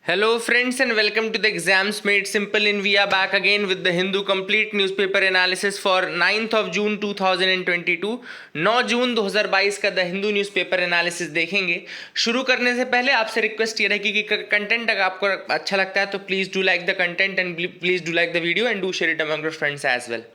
Hello friends and welcome to the exams made simple in We are back again with the Hindu complete newspaper analysis for 9th of June 2022 9 जून 2022 का the Hindu newspaper analysis देखेंगे। शुरू करने से पहले आपसे request ये रहेगी कि कंटेंट अगर आपको अच्छा लगता है तो please do like the content and please do like the video and do share it among your friends as well.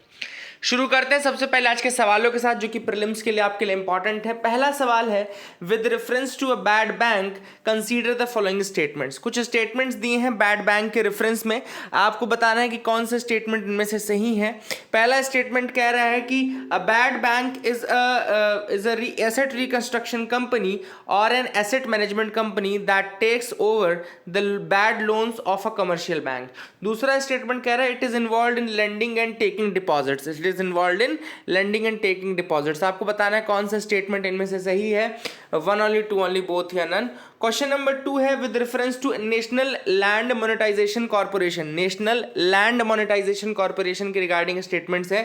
शुरू करते हैं सबसे पहले आज के सवालों के साथ जो कि प्रीलिम्स के लिए आपके लिए इंपॉर्टेंट है। पहला सवाल है with reference to a bad bank consider the following statements. कुछ स्टेटमेंट्स दिए हैं बैड बैंक के रेफरेंस में, आपको बताना है कि कौन से स्टेटमेंट इनमें से सही है। पहला स्टेटमेंट कह रहा है कि a bad bank is a asset reconstruction company और an asset management company that takes over the bad loans of a commercial bank. दूसरा स्टेटमेंट कह रहा है it is involve in lending and taking deposits. It is involve in lending and taking deposits. आपको बताना है कौन सा statement इनमें से सही है, one only, two only, both या नन। क्वेश्चन नंबर 2 है with reference to national land monetization corporation. National land monetization corporation के रिगार्डिंग स्टेटमेंट्स है।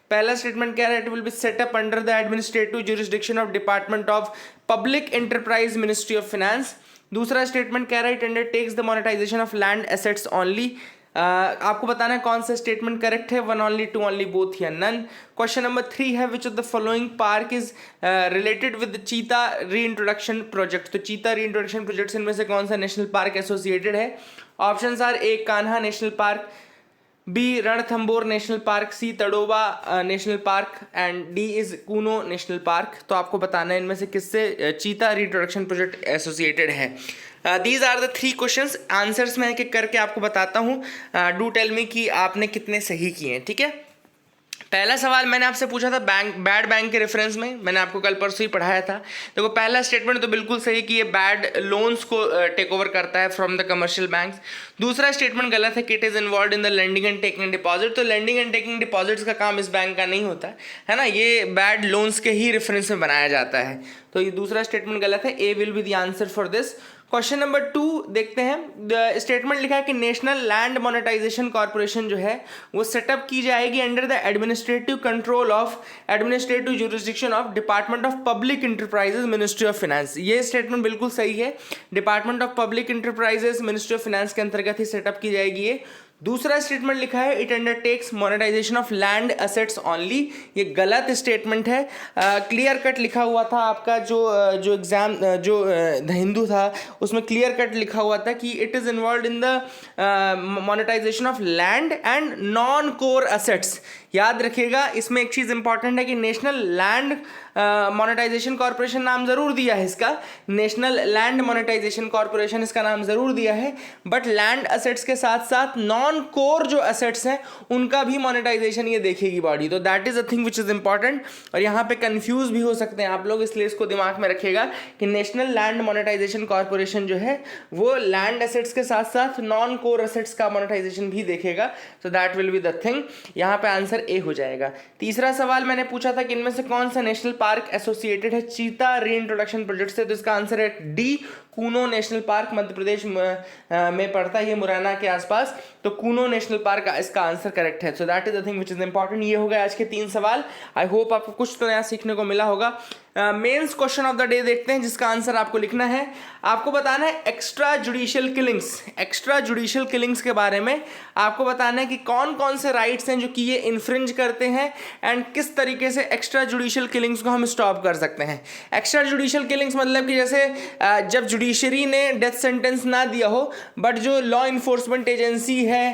पहला स्टेटमेंट कह रहा है it will be set up under the administrative jurisdiction of department of public enterprise ministry of finance. दूसरा statement कह रहा है it undertakes the monetization of land assets only. आपको बताना है कौन सा स्टेटमेंट करेक्ट है, one only, two only, both या नन। क्वेश्चन नंबर 3 है which of the following park is related with cheetah री इंट्रोडक्शन प्रोजेक्ट। तो चीता री इंट्रोडक्शन प्रोजेक्ट इनमें से कौन सा नेशनल पार्क एसोसिएटेड है? Options are A Kanha national park, B Ranthambore national park, C Tadoba national park and D is Kuno national park. तो आपको बताना है इनमें से किससे चीता रिप्रोडक्शन प्रोजेक्ट एसोसिएटेड है। These are the 3 questions. Answers मैं एक एक करके आपको बताता हूँ, डू टेल मी कि आपने कितने सही किए हैं, ठीक है। पहला सवाल मैंने आपसे पूछा था बैड बैंक के रेफरेंस में, मैंने आपको कल परसों ही पढ़ाया था। देखो पहला स्टेटमेंट तो बिल्कुल सही कि ये बैड लोन्स को टेक ओवर करता है फ्रॉम द कमर्शियल बैंक्स। दूसरा स्टेटमेंट गलत है कि it is involve in the lending and taking deposit. तो लेंडिंग एंड टेकिंग डिपॉजिट्स का काम इस बैंक का नहीं होता है ना, ये बैड लोन्स के ही रेफरेंस में बनाया जाता है। तो ये दूसरा स्टेटमेंट गलत है, A will be the answer for this. Question number 2 देखते हैं। स्टेटमेंट लिखा है कि नेशनल लैंड मोनेटाइजेशन कॉर्पोरेशन जो है वो सेटअप की जाएगी under the administrative control of administrative jurisdiction of department of public enterprises ministry of finance. ये स्टेटमेंट बिल्कुल सही है, department of public enterprises ministry of finance के अंतर्गत ही सेटअप की जाएगी ये। दूसरा स्टेटमेंट लिखा है it undertakes monetization of land assets only. ये गलत स्टेटमेंट है। क्लियर कट लिखा हुआ था आपका जो एग्जाम जो द हिंदू था उसमें क्लियर कट लिखा हुआ था कि it is involve in the monetization of land and non core assets. याद रखिएगा इसमें एक चीज़ इंपॉर्टेंट है कि नेशनल लैंड मोनेटाइजेशन कॉर्पोरेशन नाम ज़रूर दिया है इसका, नेशनल लैंड मोनेटाइजेशन कॉर्पोरेशन इसका नाम ज़रूर दिया है, बट लैंड एसेट्स के साथ साथ नॉन कोर जो एसेट्स हैं उनका भी मोनेटाइजेशन ये देखेगी बॉडी। तो that is a thing which is important और यहाँ पे कंफ्यूज भी हो सकते हैं आप लोग, इसलिए इसको दिमाग में रखिएगा कि नेशनल लैंड मोनेटाइजेशन कॉर्पोरेशन जो है वो लैंड एसेट्स के साथ साथ नॉन कोर एसेट्स का मोनेटाइजेशन भी देखेगा। So that will be the thing, यहाँ पे आंसर ए हो जाएगा। तीसरा सवाल मैंने पूछा था कि इनमें से कौन सा नेशनल पार्क एसोसिएटेड है चीता री इंट्रोडक्शन प्रोजेक्ट से, तो इसका आंसर है D Kuno national park. Madhya Pradesh में पड़ता है ये, मुरैना के आसपास, तो कूनो नेशनल पार्क इसका आंसर करेक्ट है। सो that is the thing which is important. ये हो गए आज के 3 सवाल। आई होप आपको कुछ तो नया सीखने को मिला होगा। Mains question of the day देखते हैं जिसका आंसर आपको लिखना है। आपको बताना है extra judicial killings. Extra judicial killings के बारे में आपको बताना है कि कौन कौन से राइट्स हैं जो कि ये इन्फ्रिंज करते हैं एंड किस तरीके से एक्स्ट्रा जुडिशियल किलिंग्स को हम स्टॉप कर सकते हैं। एक्स्ट्रा जुडिशियल किलिंग्स मतलब कि जैसे जब जुडिशरी ने डेथ सेंटेंस ना दिया हो बट जो लॉ इन्फोर्समेंट एजेंसी है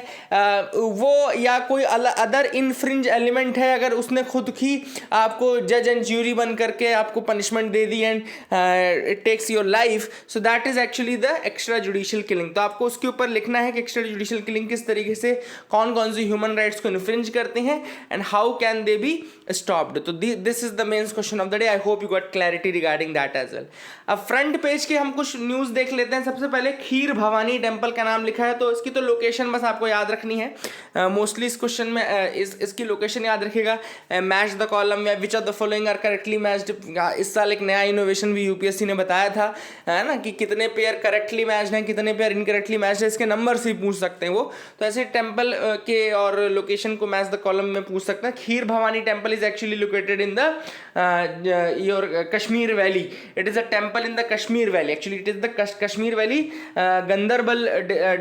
वो या कोई अदर इन्फ्रिंज एलिमेंट है, अगर उसने खुद ही आपको जज एंड ज्यूरी बन करके आपको पनिशमेंट दे दी and it takes your life, so that is actually the extra judicial killing. तो आपको उसके ऊपर लिखना है कि एक्स्ट्रा जुडिशियल किलिंग किस तरीके से कौन कौन सी ह्यूमन राइट्स को इन्फ्रिंज करते हैं and how can they be stopped. तो this is the mains question of the day. I hope you got clarity regarding that as well. अब फ्रंट पेज के हम कुछ न्यूज़ देख लेते हैं। सबसे पहले खीर भवानी टेम्पल का नाम लिखा है, तो इसकी तो लोकेशन बस आपको याद रखनी है। मोस्टली इस क्वेश्चन में इसकी लोकेशन याद रखिएगा। मैच द कॉलम या which of the following are correctly matched इस साल एक नया इनोवेशन भी यूपीएससी ने बताया था, है ना, कि कितने पेयर करेक्टली मैच्ड हैं, कितने पेयर इनकरेक्टली मैच्ड है, इसके नंबर से ही पूछ सकते हैं वो। तो ऐसे टेम्पल के और लोकेशन को मैच द कॉलम में पूछ सकते हैं। Kheer Bhavani temple is actually located in the your Kashmir valley. It is a temple in the Kashmir valley, actually it is the Kashmir valley, Ganderbal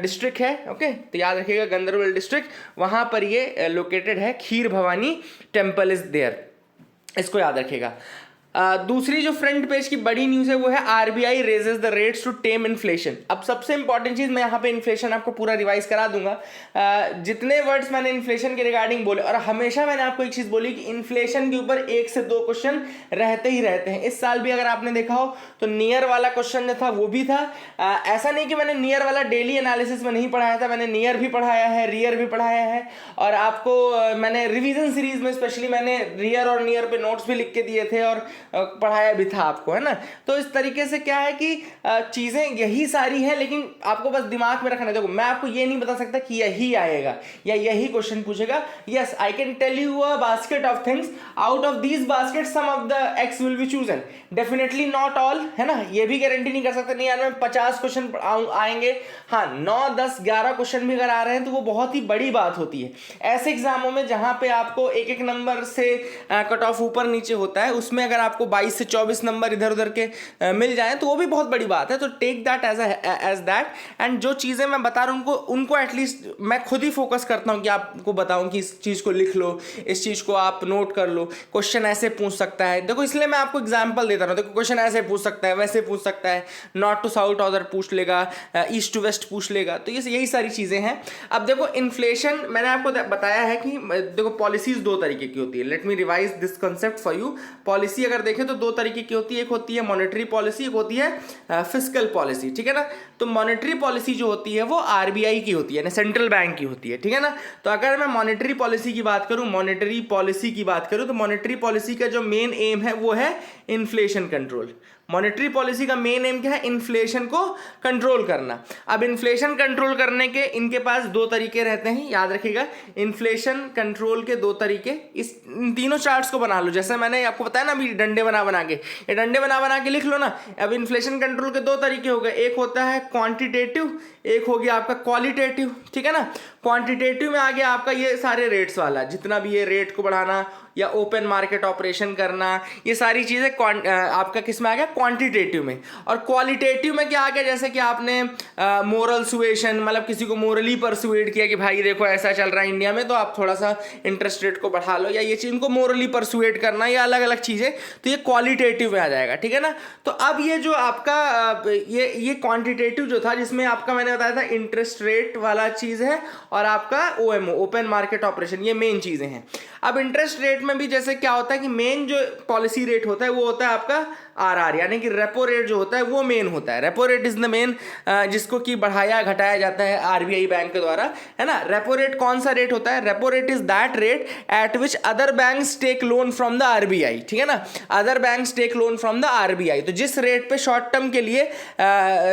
district है। ओके, तो याद रखिएगा गंदरबल डिस्ट्रिक्ट, वहाँ पर ये लोकेटेड है। खीर भवानी टेम्पल इज देयर, इसको याद रखिएगा। दूसरी जो फ्रंट पेज की बड़ी न्यूज़ है वो है RBI raises the rates to tame inflation. अब सबसे इंपॉर्टेंट चीज़, मैं यहाँ पे इन्फ्लेशन आपको पूरा रिवाइज करा दूंगा। जितने वर्ड्स मैंने इन्फ्लेशन के रिगार्डिंग बोले, और हमेशा मैंने आपको एक चीज़ बोली कि इन्फ्लेशन के ऊपर 1 से 2 क्वेश्चन रहते ही रहते हैं। इस साल भी अगर आपने देखा हो तो नियर वाला क्वेश्चन जो था वो भी था। ऐसा नहीं कि मैंने नियर वाला डेली एनालिसिस में नहीं पढ़ाया था, मैंने नियर भी पढ़ाया है, रियर भी पढ़ाया है, और आपको मैंने रिविजन सीरीज में स्पेशली मैंने रियर और नियर पे नोट्स भी लिख के दिए थे और पढ़ाया भी था आपको, है ना। तो इस तरीके से क्या है कि चीज़ें यही सारी हैं, लेकिन आपको बस दिमाग में रखना है। देखो, मैं आपको ये नहीं बता सकता कि यही आएगा या यही क्वेश्चन पूछेगा। Yes, I can tell you a basket of things, out of these basket some of the X will be chosen, definitely not all, है ना। ये भी गारंटी नहीं कर सकते नहीं यार मैं 50 क्वेश्चन आएंगे। हाँ, 9, 10, 11 क्वेश्चन भी अगर आ रहे हैं तो वो बहुत ही बड़ी बात होती है। ऐसे एग्जामों में जहां पे आपको एक एक नंबर से कट ऑफ ऊपर नीचे होता है, उसमें अगर आपको 22 से 24 नंबर इधर उधर के मिल जाएं तो वो भी बहुत बड़ी बात है। तो take that as that, and जो चीज़ें मैं बता रहा हूँ उनको एटलीस्ट मैं खुद ही फोकस करता हूँ कि आपको बताऊँ कि इस चीज़ को लिख लो, इस चीज़ को आप नोट कर लो। क्वेश्चन ऐसे पूछ सकता है, देखो इसलिए मैं आपको एग्जाम्पल देता हूँ। देखो, क्वेश्चन ऐसे पूछ सकता है, वैसे पूछ सकता है, नॉर्थ टू साउथ ऑर्डर पूछ लेगा, ईस्ट टू वेस्ट पूछ लेगा। तो ये यही सारी चीज़ें हैं। अब देखो, इन्फ्लेशन मैंने आपको बताया है कि देखो पॉलिसीज 2 तरीके की होती है। Let me revise this concept for you. Policy अगर देखें तो 2 तरीके की होती है, एक होती है मॉनेटरी पॉलिसी, एक होती है फिस्कल पॉलिसी, ठीक है ना। तो मॉनेटरी पॉलिसी जो होती है वो आरबीआई की होती है, यानी सेंट्रल बैंक की होती है, ठीक है ना। तो अगर मैं मॉनेटरी पॉलिसी की बात करूं, तो मॉनेटरी पॉलिसी का जो मेन एम है वो है इन्फ्लेशन कंट्रोल। मॉनेटरी पॉलिसी का मेन एम क्या है? इन्फ्लेशन को कंट्रोल करना। अब इन्फ्लेशन कंट्रोल करने के इनके पास 2 तरीके रहते हैं, याद रखिएगा। इन्फ्लेशन कंट्रोल के 2 तरीके, इन तीनों चार्ट्स को बना लो, जैसे मैंने आपको बताया ना अभी, डंडे बना के, ये डंडे बना के लिख लो ना। अब इन्फ्लेशन कंट्रोल के 2 तरीके हो गए, एक होता है क्वांटिटेटिव, एक हो गया आपका क्वालिटेटिव, ठीक है ना। क्वांटिटेटिव में आ गया आपका ये सारे रेट्स वाला, जितना भी ये रेट को बढ़ाना या ओपन मार्केट ऑपरेशन करना, ये सारी चीज़ें आपका किस में आ गया? क्वांटिटेटिव में। और क्वालिटेटिव में क्या आ गया? जैसे कि आपने मोरल सुएशन, मतलब किसी को मोरली परसुएड किया कि भाई देखो ऐसा चल रहा है इंडिया में, तो आप थोड़ा सा इंटरेस्ट रेट को बढ़ा लो, या ये चीज़ इनको मोरली परसुएड करना, या अलग अलग चीज़ें, तो ये क्वालिटेटिव में आ जाएगा, ठीक है ना। तो अब ये जो आपका ये क्वांटिटेटिव जो था, जिसमें आपका मैंने बताया था इंटरेस्ट रेट वाला चीज़ है, और आपका ओएमओ, ओपन मार्केट ऑपरेशन, ये मेन चीज़ें हैं। अब इंटरेस्ट रेट में भी जैसे क्या होता है कि मेन जो पॉलिसी रेट होता है वो होता है आपका आरआर, यानी कि रेपो रेट जो होता है वो मेन होता है। Repo rate is the main, जिसको कि बढ़ाया घटाया जाता है आरबीआई बैंक के द्वारा, है ना। रेपो रेट कौन सा रेट होता है? Repo rate is that rate at which other banks take loan from the RBI, ठीक है ना। Other banks take loan from the RBI, तो जिस रेट पे शॉर्ट टर्म के लिए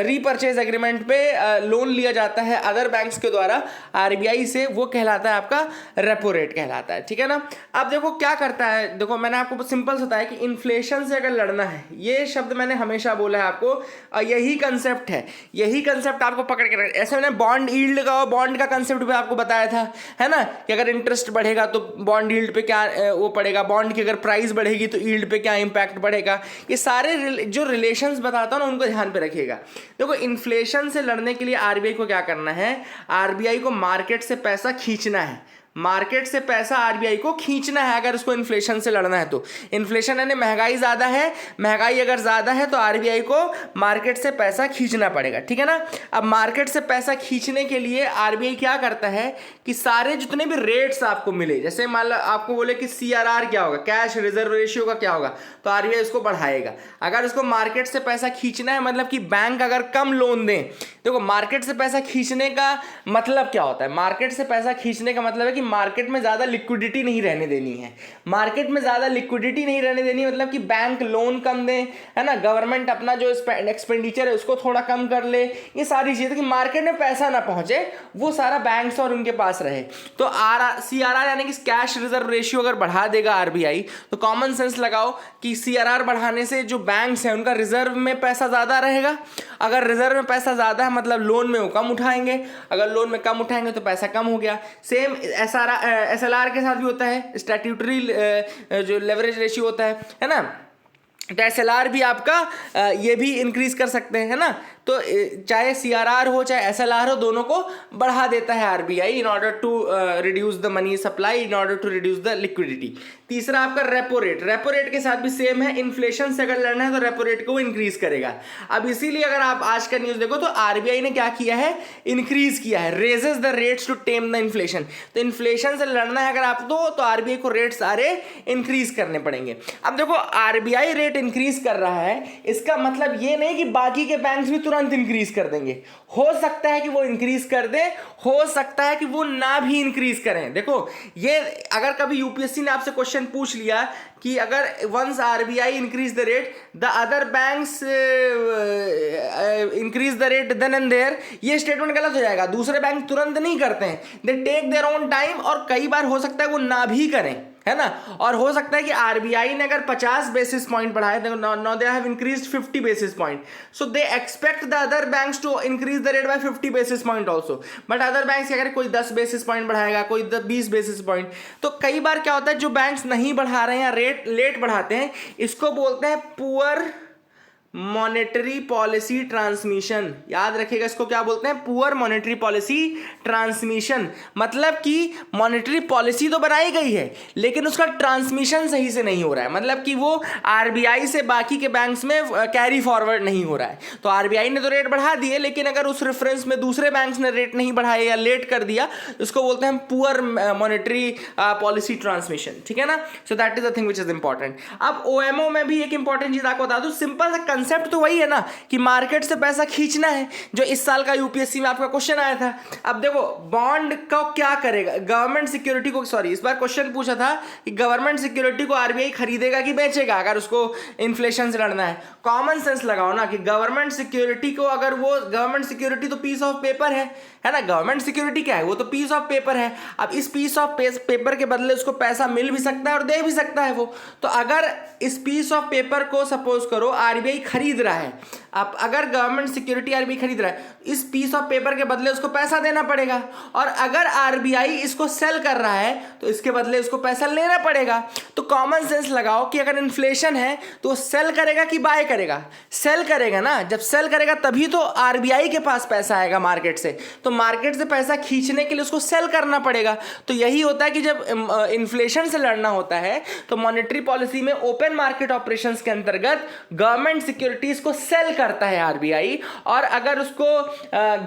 रीपर्चेज एग्रीमेंट पे लोन लिया जाता है अदर बैंक्स के द्वारा आरबीआई से, वो कहलाता है आपका रेपो रेट कहलाता है, ठीक है ना। अब देखो क्या करता है, देखो मैंने आपको सिंपल से बताया कि इन्फ्लेशन से अगर लड़ना है, ये शब्द मैंने हमेशा बोला है आपको, और यही कंसेप्ट है, यही कंसेप्ट आपको पकड़ के रखना। ऐसे मैंने बॉन्ड यील्ड का, बॉन्ड का कंसेप्ट भी आपको बताया था, है ना, कि अगर इंटरेस्ट बढ़ेगा तो बॉन्ड यील्ड पे क्या वो पड़ेगा, बॉन्ड की अगर प्राइस बढ़ेगी तो यील्ड पे क्या इंपैक्ट बढ़ेगा। ये सारे जो रिलेशंस बताता हूँ ना, उनको ध्यान पे रखिएगा। देखो, इन्फ्लेशन से लड़ने के लिए आरबीआई को क्या करना है? आरबीआई को मार्केट से पैसा खींचना है, मार्केट से पैसा आरबीआई को खींचना है अगर उसको इन्फ्लेशन से लड़ना है तो। इन्फ्लेशन यानी महंगाई ज़्यादा है, महंगाई अगर ज़्यादा है तो आरबीआई को मार्केट से पैसा खींचना पड़ेगा, ठीक है ना। अब मार्केट से पैसा खींचने के लिए आरबीआई क्या करता है कि सारे जितने भी रेट्स आपको मिले, जैसे मान लो आपको बोले कि सीआरआर क्या होगा, कैश रिजर्व रेशियो का क्या होगा, तो आरबीआई उसको बढ़ाएगा। अगर उसको मार्केट से पैसा खींचना है, मतलब कि बैंक अगर कम लोन दें, देखो मार्केट से पैसा खींचने का मतलब क्या होता है, मार्केट से पैसा खींचने का मतलब है कि मार्केट में ज़्यादा लिक्विडिटी नहीं रहने देनी है। मार्केट में ज़्यादा लिक्विडिटी नहीं रहने देनी मतलब कि बैंक लोन कम दें, है ना, गवर्नमेंट अपना जो एक्सपेंडिचर है उसको थोड़ा कम कर ले, ये सारी चीज़ें कि मार्केट में पैसा ना पहुंचे, वो सारा बैंक्स और उनके पास रहे। तो CRR यानी कि कैश रिजर्व रेशियो अगर बढ़ा देगा RBI, तो कॉमन सेंस लगाओ कि CRR बढ़ाने से जो बैंक्स हैं उनका रिजर्व में पैसा ज़्यादा रहेगा। अगर रिजर्व में पैसा ज़्यादा है मतलब लोन में वो कम उठाएंगे, अगर लोन में कम उठाएंगे तो पैसा कम हो गया। सेम SLR के साथ भी होता है, स्टैट्यूटरी जो लेवरेज रेशियो होता है ना, तो SLR भी आपका ये भी इंक्रीज कर सकते हैं, है ना। तो चाहे CRR हो चाहे SLR हो, दोनों को बढ़ा देता है RBI in order to reduce the money supply, in order to reduce the liquidity. तीसरा आपका रेपो रेट, रेपो रेट के साथ भी सेम है, इन्फ्लेशन से अगर लड़ना है तो रेपो रेट को इंक्रीज करेगा। अब इसीलिए अगर आप आज का न्यूज़ देखो तो RBI ने क्या किया है, इंक्रीज किया है, raises the rates to tame the inflation. तो इन्फ्लेशन से लड़ना है अगर आप तो RBI को रेट सारे इंक्रीज करने पड़ेंगे। अब देखो RBI रेट इंक्रीज कर रहा है, इसका मतलब ये नहीं कि बाकी के बैंक्स भी तुरंत इंक्रीज कर देंगे। हो सकता है कि वो इंक्रीज कर दें, हो सकता है कि वो ना भी इंक्रीज करें। देखो ये अगर कभी UPSC ने आपसे क्वेश्चन पूछ लिया कि अगर once RBI increase the rate the other banks increase the rate then and there, ये स्टेटमेंट गलत हो जाएगा। दूसरे बैंक तुरंत नहीं करते हैं, they take their own time, और कई बार हो सकता है वो ना भी करें, है ना। और हो सकता है कि RBI ने अगर 50 बेसिस पॉइंट बढ़ाए, now they have increased 50 basis point, so they expect the other banks to increase the rate by 50 basis point also. But other banks अगर कोई 10 बेसिस पॉइंट बढ़ाएगा, कोई 20 बेसिस पॉइंट, तो कई बार क्या होता है जो बैंक्स नहीं बढ़ा रहे हैं या रेट लेट बढ़ाते हैं, इसको बोलते हैं पुअर मॉनेटरी पॉलिसी ट्रांसमिशन। याद रखिएगा इसको क्या बोलते हैं, पुअर मॉनेटरी पॉलिसी ट्रांसमिशन। मतलब कि मॉनेटरी पॉलिसी तो बनाई गई है लेकिन उसका ट्रांसमिशन सही से नहीं हो रहा है, मतलब कि वो RBI से बाकी के बैंक्स में कैरी फॉरवर्ड नहीं हो रहा है। तो RBI ने तो रेट बढ़ा दिए लेकिन अगर उस रेफरेंस में दूसरे बैंक्स ने रेट नहीं बढ़ाए या लेट कर दिया, उसको बोलते हैं पुअर मॉनेटरी पॉलिसी ट्रांसमिशन, ठीक है ना। So that is the thing which is important. अब OMO में भी एक इंपॉर्टेंट चीज आपको बता दूं, सिंपल सा कंसेप्ट तो वही है ना कि मार्केट से पैसा खींचना है, जो इस साल का UPSC में आपका क्वेश्चन आया था। अब देखो बॉन्ड को क्या करेगा, गवर्नमेंट सिक्योरिटी को, सॉरी इस बार क्वेश्चन पूछा था कि गवर्नमेंट सिक्योरिटी को RBI खरीदेगा कि बेचेगा अगर उसको इन्फ्लेशन से लड़ना है। कॉमन सेंस लगाओ ना कि गवर्नमेंट सिक्योरिटी को, अगर वो गवर्नमेंट सिक्योरिटी तो पीस ऑफ पेपर है ना, गवर्नमेंट सिक्योरिटी क्या है, वो तो पीस ऑफ पेपर है। अब इस पीस ऑफ पेपर के बदले उसको पैसा मिल भी सकता है और दे भी सकता है वो। तो अगर इस पीस ऑफ पेपर को सपोज करो RBI खरीद रहा है, अब अगर गवर्नमेंट सिक्योरिटी RBI खरीद रहा है, इस पीस ऑफ पेपर के बदले उसको पैसा देना पड़ेगा, और अगर RBI इसको सेल कर रहा है तो इसके बदले उसको पैसा लेना पड़ेगा। तो कॉमन सेंस लगाओ कि अगर इन्फ्लेशन है तो सेल करेगा कि बाय करेगा, सेल करेगा ना। जब सेल करेगा तभी तो RBI के पास पैसा आएगा मार्केट से, तो मार्केट से पैसा खींचने के लिए उसको सेल करना पड़ेगा। तो यही होता है कि जब इन्फ्लेशन से लड़ना होता है तो मॉनेटरी पॉलिसी में ओपन मार्केट ऑपरेशंस के अंतर्गत गवर्नमेंट सिक्योरिटीज को सेल करता है RBI, और अगर उसको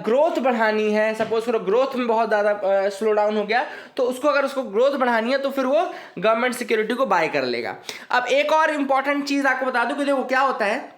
ग्रोथ बढ़ानी है, सपोज करो ग्रोथ में बहुत ज़्यादा स्लो डाउन हो गया, तो उसको अगर उसको ग्रोथ बढ़ानी है तो फिर वो गवर्नमेंट सिक्योरिटी को बाय कर लेगा। अब एक और इंपॉर्टेंट चीज़ आपको बता दूं कि देखो क्या होता है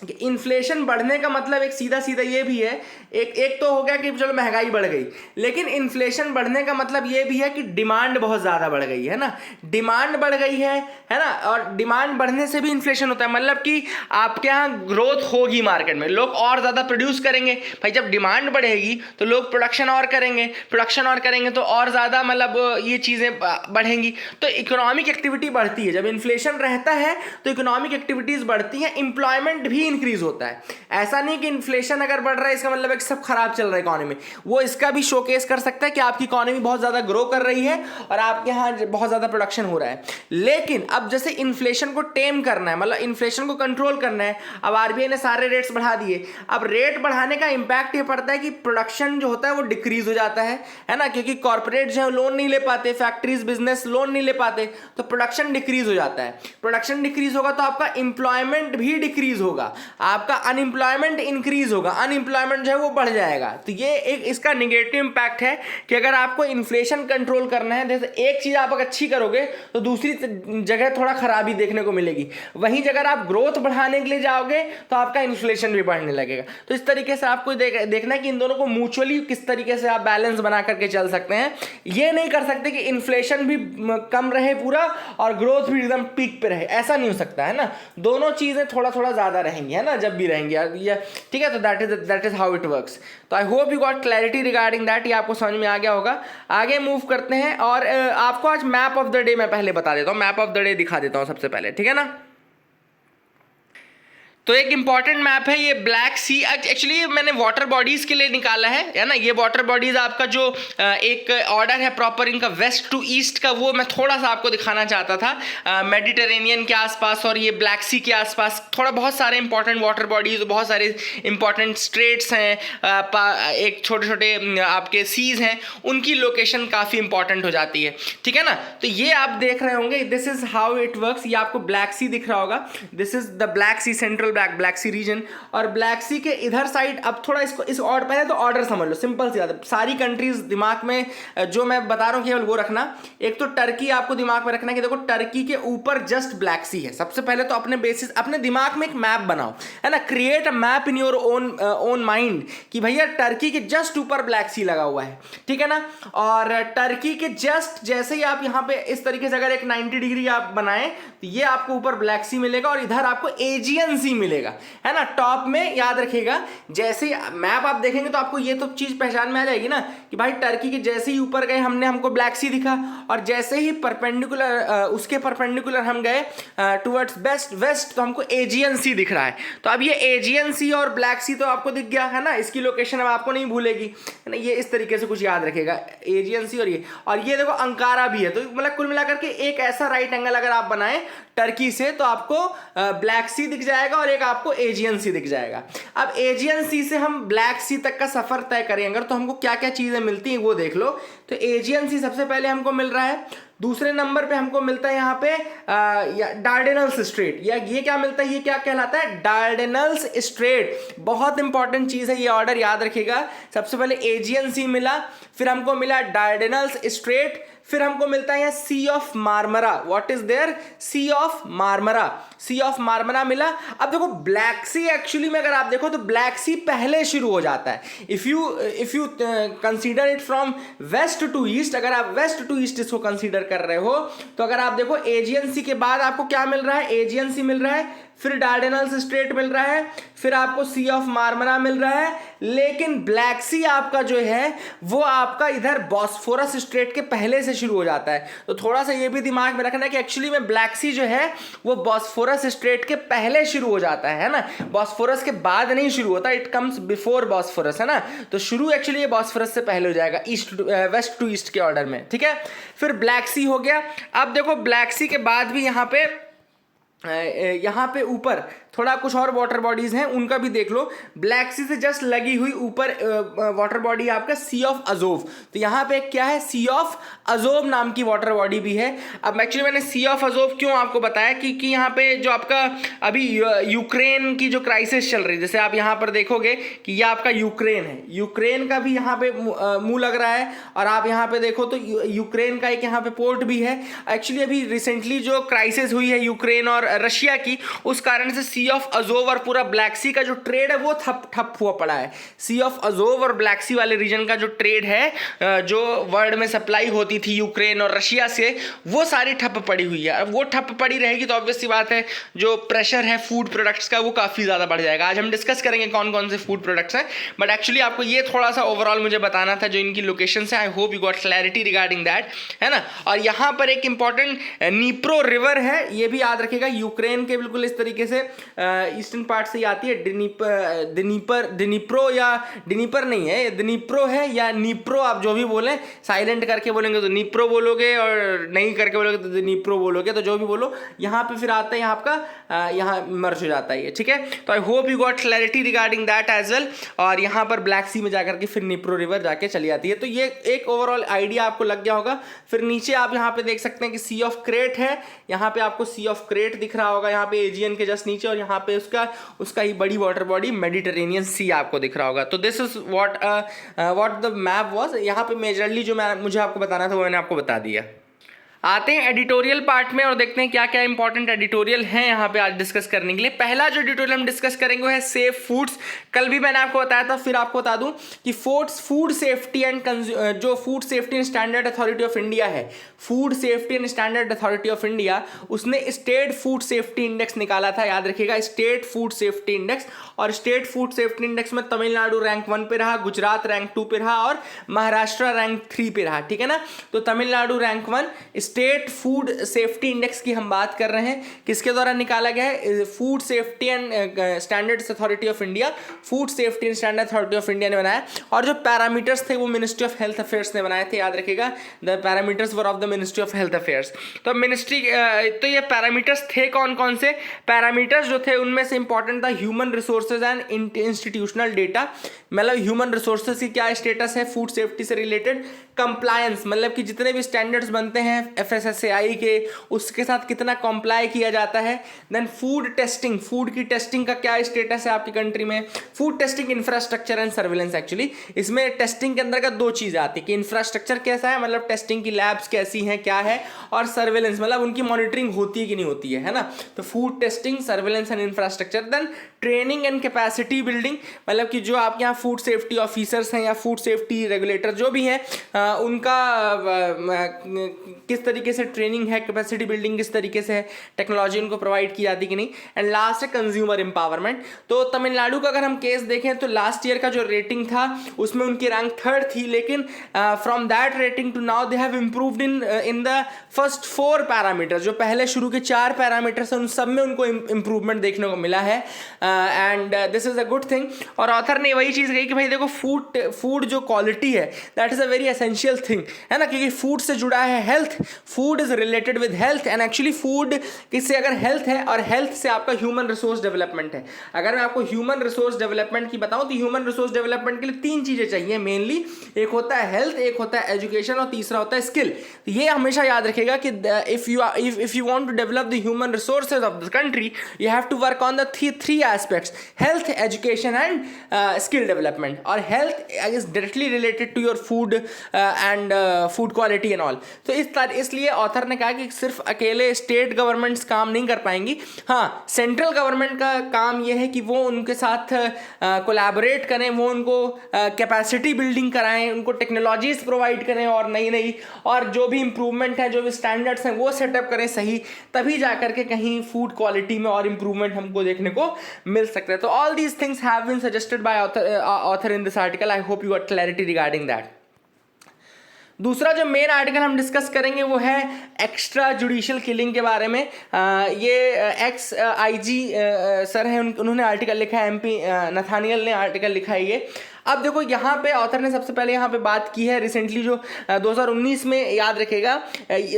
कि इन्फ्लेशन बढ़ने का मतलब एक सीधा सीधा ये भी है, एक तो हो गया कि चलो महंगाई बढ़ गई, लेकिन इन्फ्लेशन बढ़ने का मतलब ये भी है कि डिमांड बहुत ज़्यादा बढ़ गई है ना, डिमांड बढ़ गई है ना। और डिमांड बढ़ने से भी इन्फ्लेशन होता है, मतलब कि आपके यहाँ ग्रोथ होगी मार्केट में, लोग और ज़्यादा प्रोड्यूस करेंगे। भाई जब डिमांड बढ़ेगी तो लोग प्रोडक्शन और करेंगे, प्रोडक्शन और करेंगे तो और ज़्यादा मतलब ये चीज़ें बढ़ेंगी, तो इकोनॉमिक एक्टिविटी बढ़ती है। जब इन्फ्लेशन रहता है तो इकोनॉमिक एक्टिविटीज़ बढ़ती हैं, एम्प्लॉयमेंट भी इंक्रीज होता है। ऐसा नहीं कि इन्फ्लेशन अगर बढ़ रहा है इसका मतलब है कि सब खराब चल रहा है इकोनॉमी, वो इसका भी शोकेस कर सकता है कि आपकी इकोनॉमी बहुत ज्यादा ग्रो कर रही है और आपके यहाँ बहुत ज्यादा प्रोडक्शन हो रहा है। लेकिन अब जैसे इन्फ्लेशन को टेम करना है, मतलब इन्फ्लेशन को कंट्रोल करना है, अब RBI ने सारे रेट्स बढ़ा दिए। अब रेट बढ़ाने का इंपैक्ट ये पड़ता है कि प्रोडक्शन जो होता है वो डिक्रीज हो जाता है ना, क्योंकि कॉर्पोरेट जो है लोन नहीं ले पाते, फैक्ट्रीज बिजनेस लोन नहीं ले पाते, तो प्रोडक्शन डिक्रीज हो जाता है। प्रोडक्शन डिक्रीज होगा तो आपका एम्प्लॉयमेंट भी डिक्रीज होगा, आपका अनएम्प्लॉयमेंट इंक्रीज होगा, अनएम्प्लॉयमेंट जो है वो बढ़ जाएगा। तो ये एक इसका निगेटिव इम्पैक्ट है कि अगर आपको इन्फ्लेशन कंट्रोल करना है, जैसे एक चीज़ आप अगर अच्छी करोगे तो दूसरी जगह थोड़ा खराबी देखने को मिलेगी, वहीं अगर आप ग्रोथ बढ़ाने के लिए जाओगे तो आपका इन्फ्लेशन भी बढ़ने लगेगा। तो इस तरीके से आपको देखना है कि इन दोनों को म्यूचुअली किस तरीके से आप बैलेंस बना करके चल सकते हैं। ये नहीं कर सकते कि इन्फ्लेशन भी कम रहे पूरा और ग्रोथ भी एकदम पीक पे रहे, ऐसा नहीं हो सकता है ना। दोनों चीज़ें थोड़ा थोड़ा ज़्यादा रहेंगी, है ना, जब भी रहेंगी ये, ठीक है। तो that is how it works. तो I hope you got clarity regarding that, ये आपको समझ में आ गया होगा। आगे मूव करते हैं और आपको आज मैप ऑफ द डे मैं पहले बता देता हूँ, मैप ऑफ द डे दिखा देता हूँ सबसे पहले, ठीक है ना। तो एक इंपॉर्टेंट मैप है ये ब्लैक सी, एक्चुअली मैंने वाटर बॉडीज के लिए निकाला है ना। ये वाटर बॉडीज आपका जो एक ऑर्डर है प्रॉपर इनका वेस्ट टू ईस्ट का, वो मैं थोड़ा सा आपको दिखाना चाहता था। मेडिटेरेनियन के आसपास और ये ब्लैक सी के आसपास थोड़ा बहुत सारे इंपॉर्टेंट वाटर बॉडीज, बहुत सारे इंपॉर्टेंट स्ट्रेट्स हैं, एक छोटे छोटे आपके सीज हैं, उनकी लोकेशन काफ़ी इंपॉर्टेंट हो जाती है, ठीक है ना। तो ये आप देख रहे होंगे, this is how it works. ये आपको ब्लैक सी दिख रहा होगा, this is the Black Sea, central Black Sea region. और ब्लैक सी के इधर साइड, अब थोड़ा इसको इस ऑर्डर, पहले तो ऑर्डर समझ लो, सिंपल सी बात है। सारी कंट्रीज दिमाग में जो मैं बता रहा हूं केवल वो रखना। एक तो टर्की आपको दिमाग में रखना है कि देखो टर्की के ऊपर जस्ट ब्लैक सी है। सबसे पहले तो अपने बेसिस, अपने दिमाग में एक मैप बनाओ, है ना, create a map in your own mind कि भैया टर्की के जस्ट ऊपर ब्लैक सी लगा हुआ है, ठीक है ना। और टर्की के जस्ट जैसे ही आप यहाँ पे इस तरीके से अगर एक 90 डिग्री आप बनाएं तो ये आपको ऊपर ब्लैक सी मिलेगा और इधर आपको एजियन सी मिलेगा, है ना। टॉप में याद रखिएगा, जैसे मैप आप देखेंगे तो आपको ये तो चीज पहचान में आ जाएगी ना कि भाई टर्की के जैसे ही ऊपर गए हमको ब्लैक सी दिखा, और जैसे ही परपेंडिकुलर उसके परपेंडिकुलर हम गए टुवर्ड्स वेस्ट तो हमको एजियन सी दिख रहा है। तो अब ये एजियन सी और ब्लैक सी तो आपको दिख गया, है ना। इसकी लोकेशन अब आपको नहीं भूलेगी, है ना। ये इस तरीके से कुछ याद रखेगा, एजियन सी और ये देखो अंकारा भी है। तो मतलब कुल मिलाकर के एक ऐसा राइट एंगल अगर आप बनाएं टर्की से तो आपको ब्लैक सी दिख जाएगा और एक आपको एजियन सी दिख जाएगा। अब एजियन सी से हम ब्लैक सी तक का सफर तय करें अगर, तो हमको क्या क्या चीजें मिलती हैं वो देख लो। तो एजियन सी सबसे पहले हमको मिल रहा है, दूसरे नंबर पे हमको मिलता है यहाँ पे डार्डेनल्स स्ट्रेट। या ये क्या मिलता है, ये क्या कहलाता है, डार्डेनल्स स्ट्रेट। बहुत इंपॉर्टेंट चीज है, ये ऑर्डर याद रखिएगा। सबसे पहले एजियन सी मिला, फिर हमको मिला डार्डेनल्स स्ट्रेट, फिर हमको मिलता है यहाँ sea of Marmara. What is there, sea of Marmara, sea of Marmara मिला। अब देखो ब्लैक सी एक्चुअली में अगर आप देखो तो ब्लैक सी पहले शुरू हो जाता है। If you consider it from west to east, अगर आप वेस्ट टू ईस्ट इसको कंसीडर कर रहे हो तो अगर आप देखो एजियन सी के बाद आपको क्या मिल रहा है, एजियन सी मिल रहा है, फिर डार्डेनल्स स्ट्रेट मिल रहा है, फिर आपको सी ऑफ मार्मरा मिल रहा है। लेकिन ब्लैक सी आपका जो है वो आपका इधर बॉस्फोरस स्ट्रेट के पहले से शुरू हो जाता है। तो थोड़ा सा ये भी दिमाग में रखना कि एक्चुअली में ब्लैक सी जो है वो बॉस्फोरस स्ट्रेट के पहले शुरू हो जाता है ना, बॉस्फोरस के बाद नहीं शुरू होता, इट कम्स बिफोर बॉस्फोरस, है ना। तो शुरू एक्चुअली ये बॉस्फोरस से पहले हो जाएगा, वेस्ट टू ईस्ट के ऑर्डर में, ठीक है। फिर ब्लैक सी हो गया। अब देखो ब्लैक सी के बाद भी यहाँ पे ऊपर थोड़ा कुछ और वाटर बॉडीज हैं, उनका भी देख लो। ब्लैक सी से जस्ट लगी हुई ऊपर वाटर बॉडी आपका सी ऑफ अजोव। तो यहाँ पे क्या है, सी ऑफ अजोव नाम की वाटर बॉडी भी है। अब एक्चुअली मैंने सी ऑफ अजोव क्यों आपको बताया कि यहाँ पे जो आपका अभी यूक्रेन की जो क्राइसिस चल रही है, जैसे आप यहाँ पर देखोगे कि ये आपका यूक्रेन है, यूक्रेन का भी यहाँ पे मुंह लग रहा है। और आप यहाँ पे देखो तो यूक्रेन का एक यहाँ पे पोर्ट भी है। एक्चुअली अभी रिसेंटली जो क्राइसिस हुई है यूक्रेन और रशिया की, उस कारण से सी ऑफ अजोव और पूरा ब्लैक सी का जो ट्रेड है वो ठप हुआ पड़ा है। सी ऑफ अजोव और ब्लैक सी वाले रीजन का जो ट्रेड है, जो वर्ल्ड में सप्लाई होती थी यूक्रेन और रशिया से, वो सारी ठप पड़ी हुई है। अब वो ठप पड़ी रहेगी तो ऑब्वियस सी बात है जो प्रेशर है फूड प्रोडक्ट्स का वो काफ़ी ज़्यादा बढ़ जाएगा। आज हम डिस्कस करेंगे कौन कौन से फूड प्रोडक्ट्स हैं, बट एक्चुअली आपको ये थोड़ा सा ओवरऑल मुझे बताना था जो इनकी लोकेशन है। आई hope you got clarity regarding that, है ना। और यहाँ पर एक इंपॉर्टेंट नीप्रो रिवर है, ये भी याद रखिएगा। यूक्रेन के बिल्कुल इस तरीके से ईस्टर्न पार्ट से आती है। डिनीप्रो या डिनीपर नहीं है, डिनीप्रो है या नीप्रो, आप जो भी बोलें, साइलेंट करके बोलेंगे तो नीप्रो बोलोगे और नहीं करके बोलोगे तो डिनीप्रो बोलोगे, तो जो भी बोलो यहाँ पे फिर आता है यहाँ आपका यहाँ मर्ज हो जाता है ये, ठीक है। तो I hope you got clarity regarding that as well. और यहाँ पर ब्लैक सी में जाकर के फिर नीप्रो रिवर जाके चली जाती है। तो ये एक ओवरऑल आइडिया आपको लग गया होगा। फिर नीचे आप यहाँ पे देख सकते हैं कि सी ऑफ क्रेट है, यहाँ पे आपको सी ऑफ क्रेट दिख रहा होगा, यहाँ पे एजियन के जस्ट नीचे, और यहाँ पे उसका ही बड़ी वाटर बॉडी मेडिटेरेनियन सी आपको दिख रहा होगा। तो this is what the map was. यहाँ पे मेजरली जो मुझे आपको बताना था वो मैंने आपको बता दिया। आते हैं एडिटोरियल पार्ट में और देखते हैं क्या क्या इंपॉर्टेंट एडिटोरियल हैं यहाँ पे आज डिस्कस करने के लिए। पहला जो एडिटोरियल हम डिस्कस करेंगे वो है सेफ फूड्स। कल भी मैंने आपको बताया था, फिर आपको बता दूं कि फूड सेफ्टी एंड जो food safety and standard authority of India है, food safety and standard authority of India, उसने स्टेट फूड सेफ्टी इंडेक्स निकाला था। याद रखिएगा, स्टेट फूड सेफ्टी इंडेक्स। और स्टेट फूड सेफ्टी इंडेक्स में तमिलनाडु रैंक 1 पे रहा, गुजरात रैंक 2 पे रहा और महाराष्ट्र रैंक 3 पे रहा। ठीक है ना। तो Tamil Nadu rank 1, state food safety index की हम बात कर रहे हैं, किसके द्वारा निकाला गया है? Food safety and standards authority of India, food safety and standard authority of India ने बनाया। और जो पैरामीटर्स थे वो मिनिस्ट्री ऑफ हेल्थ अफेयर्स ने बनाए थे। याद रखिएगा, the parameters were of the ministry of health affairs. तो तो ये पैरामीटर्स थे कौन कौन से? पैरामीटर्स जो थे उनमें से इंपॉर्टेंट था human resources and institutional data. मतलब ह्यूमन रिसोर्सेज की क्या स्टेटस है फूड सेफ्टी से रिलेटेड। कंप्लायंस, मतलब कि जितने भी स्टैंडर्ड्स बनते हैं FSSAI के, उसके साथ कितना कंप्लाई किया जाता है। देन फूड टेस्टिंग, फूड की टेस्टिंग का क्या स्टेटस है आपकी कंट्री में। Food testing infrastructure and surveillance. Actually इसमें टेस्टिंग के अंदर का दो चीज़ें आती है कि इंफ्रास्ट्रक्चर कैसा है, मतलब टेस्टिंग की लैब्स कैसी हैं, क्या है, और सर्विलेंस मतलब उनकी मॉनिटरिंग होती है कि नहीं होती है ना। तो food testing, surveillance and infrastructure. Then training and capacity building, मतलब कि जो आपके यहाँ फूड सेफ्टी ऑफिसर्स हैं या फूड सेफ्टी रेगुलेटर जो भी हैं, उनका किस तरीके से ट्रेनिंग है, कैपेसिटी बिल्डिंग किस तरीके से है, टेक्नोलॉजी उनको प्रोवाइड की जाती कि नहीं। एंड लास्ट है कंज्यूमर एम्पावरमेंट। तो तमिलनाडु का अगर हम केस देखें तो लास्ट ईयर का जो रेटिंग था उसमें उनकी रैंक 3rd थी, लेकिन from that rating to now they have improved in the first 4 parameters. जो पहले शुरू के 4 पैरामीटर्स हैं उन सब में उनको इम्प्रूवमेंट देखने को मिला है। And this is a good thing. और ऑथर ने वही चीज़ कही कि भाई देखो, फूड जो क्वालिटी है that is a very essential thing, है ना, क्योंकि फूड से जुड़ा है health. Food is related with health and actually food किससे, अगर हेल्थ है और हेल्थ से आपका ह्यूमन रिसोर्स डेवलपमेंट है। अगर मैं आपको ह्यूमन रिसोर्स डेवलपमेंट की बताऊं तो ह्यूमन रिसोर्स डेवलपमेंट के लिए 3 चीजें चाहिए मेनली। एक होता है हेल्थ, एक होता है एजुकेशन और तीसरा होता है स्किल। तो ये हमेशा याद रखेगा कि if you want to develop the human resources of the country, you have to work on the three aspects, health, education and skill development. और health is directly related to your food and food quality and all. तो इसलिए author ने कहा कि सिर्फ अकेले state governments काम नहीं कर पाएंगी। हाँ, सेंट्रल गवर्नमेंट का काम यह है कि वो उनके साथ कोलैबोरेट करें, वो उनको कैपेसिटी बिल्डिंग कराएं, उनको टेक्नोलॉजीज प्रोवाइड करें और नई और जो भी इंप्रूवमेंट है, जो भी स्टैंडर्ड्स हैं वो सेटअप करें सही, तभी जाकर के कहीं फूड क्वालिटी में और इंप्रूवमेंट हमको देखने को मिल सकता है। तो all these things have been suggested by author in this article. I hope you got clarity regarding that. दूसरा जो मेन आर्टिकल हम डिस्कस करेंगे वो है एक्स्ट्रा जुडिशियल किलिंग के बारे में। ये एक्स IG सर हैं, उन्होंने आर्टिकल लिखा है, MP नथानियल ने आर्टिकल लिखा है ये। अब देखो यहाँ पे ऑथर ने सबसे पहले यहाँ पे बात की है रिसेंटली जो 2019 में, याद रखेगा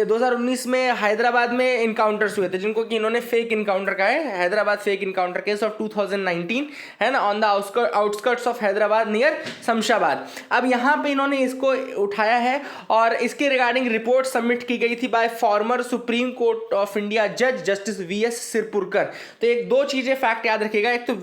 2019 में हैदराबाद में इनकाउंटर्स हुए थे, जिनको कि इन्होंने फेक इनकाउंटर कहा है, Hyderabad fake encounter case of 2019, है ना, on the outskirts of Hyderabad near Shamshabad. अब यहाँ पे इन्होंने इसको उठाया है और इसके रिगार्डिंग रिपोर्ट सबमिट की गई थी bye former supreme court of India जज जस्टिस VS सिरपुरकर। तो एक दो चीजें फैक्ट याद रखिएगा, एक तो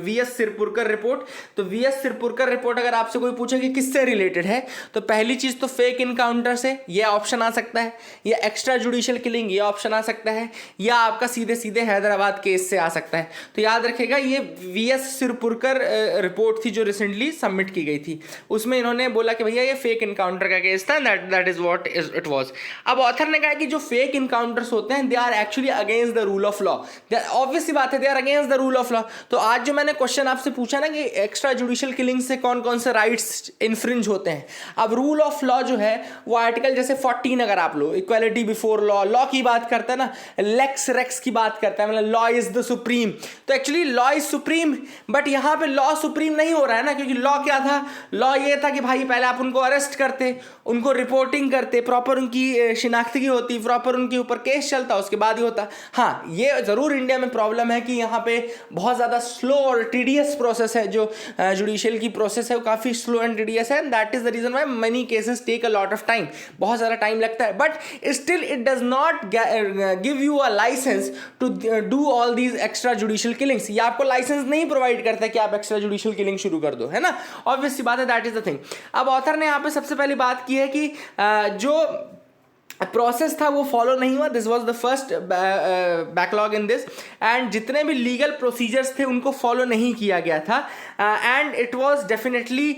VS सिरपुरकर रिपोर्ट। तो VS सिरपुरकर रिपोर्ट अगर आपसे कोई पूछे कि किससे रिलेटेड है, तो पहली चीज तो फेक इनकाउंटर से, ये ऑप्शन आ सकता है, या एक्स्ट्रा जुडिशियल किलिंग ये ऑप्शन आ सकता है, या आपका सीधे सीधे हैदराबाद केस से आ सकता है। तो याद रखेगा ये VS सिरपुरकर रिपोर्ट थी जो रिसेंटली सबमिट की गई थी, उसमें इन्होंने बोला कि भैया ये फेक इनकाउंटर का केस था, that is what it was. अब ऑथर ने कहा कि जो फेक इनकाउंटर्स होते हैं they are actually against the rule of law. Obvious सी बात है, they are against the rule of law. तो आज जो मैंने क्वेश्चन आपसे पूछा ना कि एक्स्ट्रा जुडिशियल किलिंग से कौन कौन से राइट्स इन्फ्रिंज होते हैं, अब रूल ऑफ लॉ जो है वो आर्टिकल जैसे 14 अगर आप लो, इक्वालिटी बिफोर लॉ की बात करता है ना, लेक्स रेक्स की बात करता है, मतलब लॉ इज द सुप्रीम। तो actually law is supreme, but यहां पे लॉ सुप्रीम नहीं हो रहा है ना, क्योंकि लॉ क्या था, लॉ ये था कि भाई पहले आप उनको अरेस्ट करते, उनको रिपोर्टिंग करते, प्रॉपर उनकी शिनाख्तगी होती, प्रॉपर उनके ऊपर केस चलता, उसके बाद ही होता। हाँ, ये जरूर इंडिया में प्रॉब्लम है कि यहाँ पे बहुत ज्यादा स्लो और टीडियस प्रोसेस है जो जुडिशियल जुडिशियल की प्रोसेस है वो काफ़ी स्लो एंड टीडियस है, and that is the reason why many cases take a lot of time, बहुत ज़्यादा टाइम लगता है, but still it does not give you a licence to do all these extra judicial killings. ये आपको licence नहीं provide करता है कि आप एक्स्ट्रा जुडिशियल किलिंग शुरू कर दो, है ना, ऑब्वियस सी बात है, दैट इज द थिंग। अब ऑथर ने यहाँ पे सबसे पहली बात की है कि जो प्रोसेस था वो फॉलो नहीं हुआ, this was the first backlog in this, and जितने भी लीगल प्रोसीजर्स थे उनको फॉलो नहीं किया गया था, and it was definitely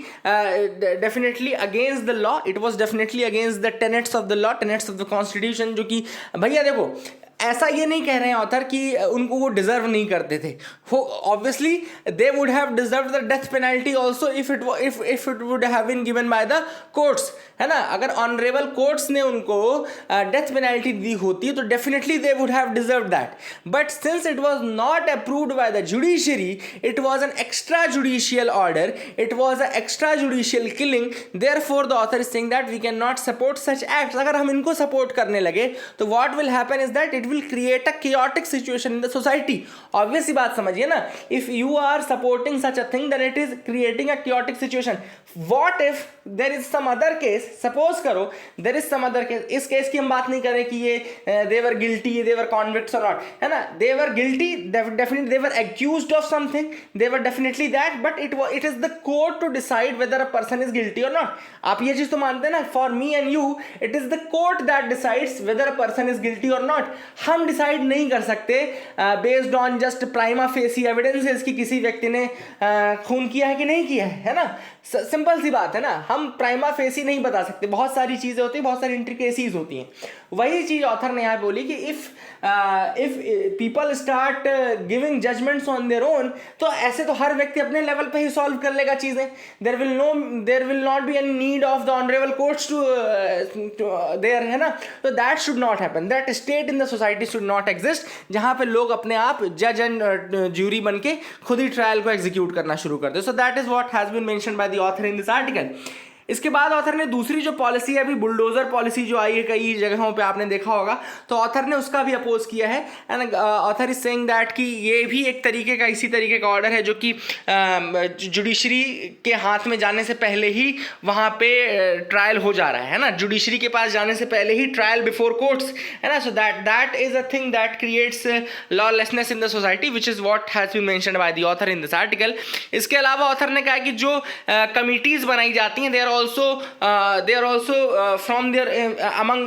against the law, it was definitely against the tenets of the law, tenets of the constitution, जो कि भैया देखो ऐसा ये नहीं कह रहे हैं ऑथर कि उनको वो डिजर्व नहीं करते थे, वो obviously they would have deserve the death penalty also if it would have been given by the courts, है ना, अगर ऑनरेबल कोर्ट्स ने उनको डेथ पेनल्टी दी होती तो definitely they would have deserve that, but since it was not approved by the judiciary, it was an extra judicial order, it was a extra judicial killing, therefore the author is saying that we can not support such acts. अगर हम इनको support करने लगे तो what will happen is that it will create a chaotic situation in the society। obvious सी बात समझिए ना, if you are supporting such a thing then it is creating a chaotic situation। what if there is some other case, suppose करो there is some other case, इस case की हम बात नहीं करें कि ये they were guilty, they were convicts or not, है ना, they were guilty, definitely they were accused of something, they were definitely that, but it is the court to decide whether a person is guilty or not। आप ये चीज तो मानते हैं ना, for me and you it is the court that decides whether a person is guilty or not। हम decide नहीं कर सकते based on just prima facie evidences कि किसी व्यक्ति ने खून किया है कि नहीं किया है ना, सिंपल सी बात है ना, हम प्राइमा फेसी नहीं बता सकते, बहुत सारी चीज़ें होती हैं, बहुत सारी इंट्रिकेसीज होती हैं। वही चीज़ ऑथर ने यहाँ बोली कि if people start giving judgements on their own, तो ऐसे तो हर व्यक्ति अपने लेवल पे ही सॉल्व कर लेगा चीज़ें, there will not be any need of the honourable courts to there, है ना, तो that should not happen, that state in the society should not exist जहाँ पे लोग अपने आप जज एंड ज्यूरी बन के खुद ही ट्रायल को एग्जीक्यूट करना शुरू कर दे। So that is what has been mentioned by the author in this article. इसके बाद ऑथर ने दूसरी जो पॉलिसी है अभी बुलडोजर पॉलिसी जो आई है कई जगहों पे आपने देखा होगा, तो ऑथर ने उसका भी अपोज किया है, and author is saying that कि ये भी एक तरीके का इसी तरीके का ऑर्डर है जो कि जुडिशरी के हाथ में जाने से पहले ही वहाँ पे ट्रायल हो जा रहा है ना, जुडिशरी के पास जाने से पहले ही ट्रायल बिफोर कोर्ट्स, है ना, so that is a thing that creates lawlessness in the society which is what has been mentioned by the author in this article. इसके अलावा ऑथर ने कहा कि जो कमिटीज बनाई जाती हैं they are also from their among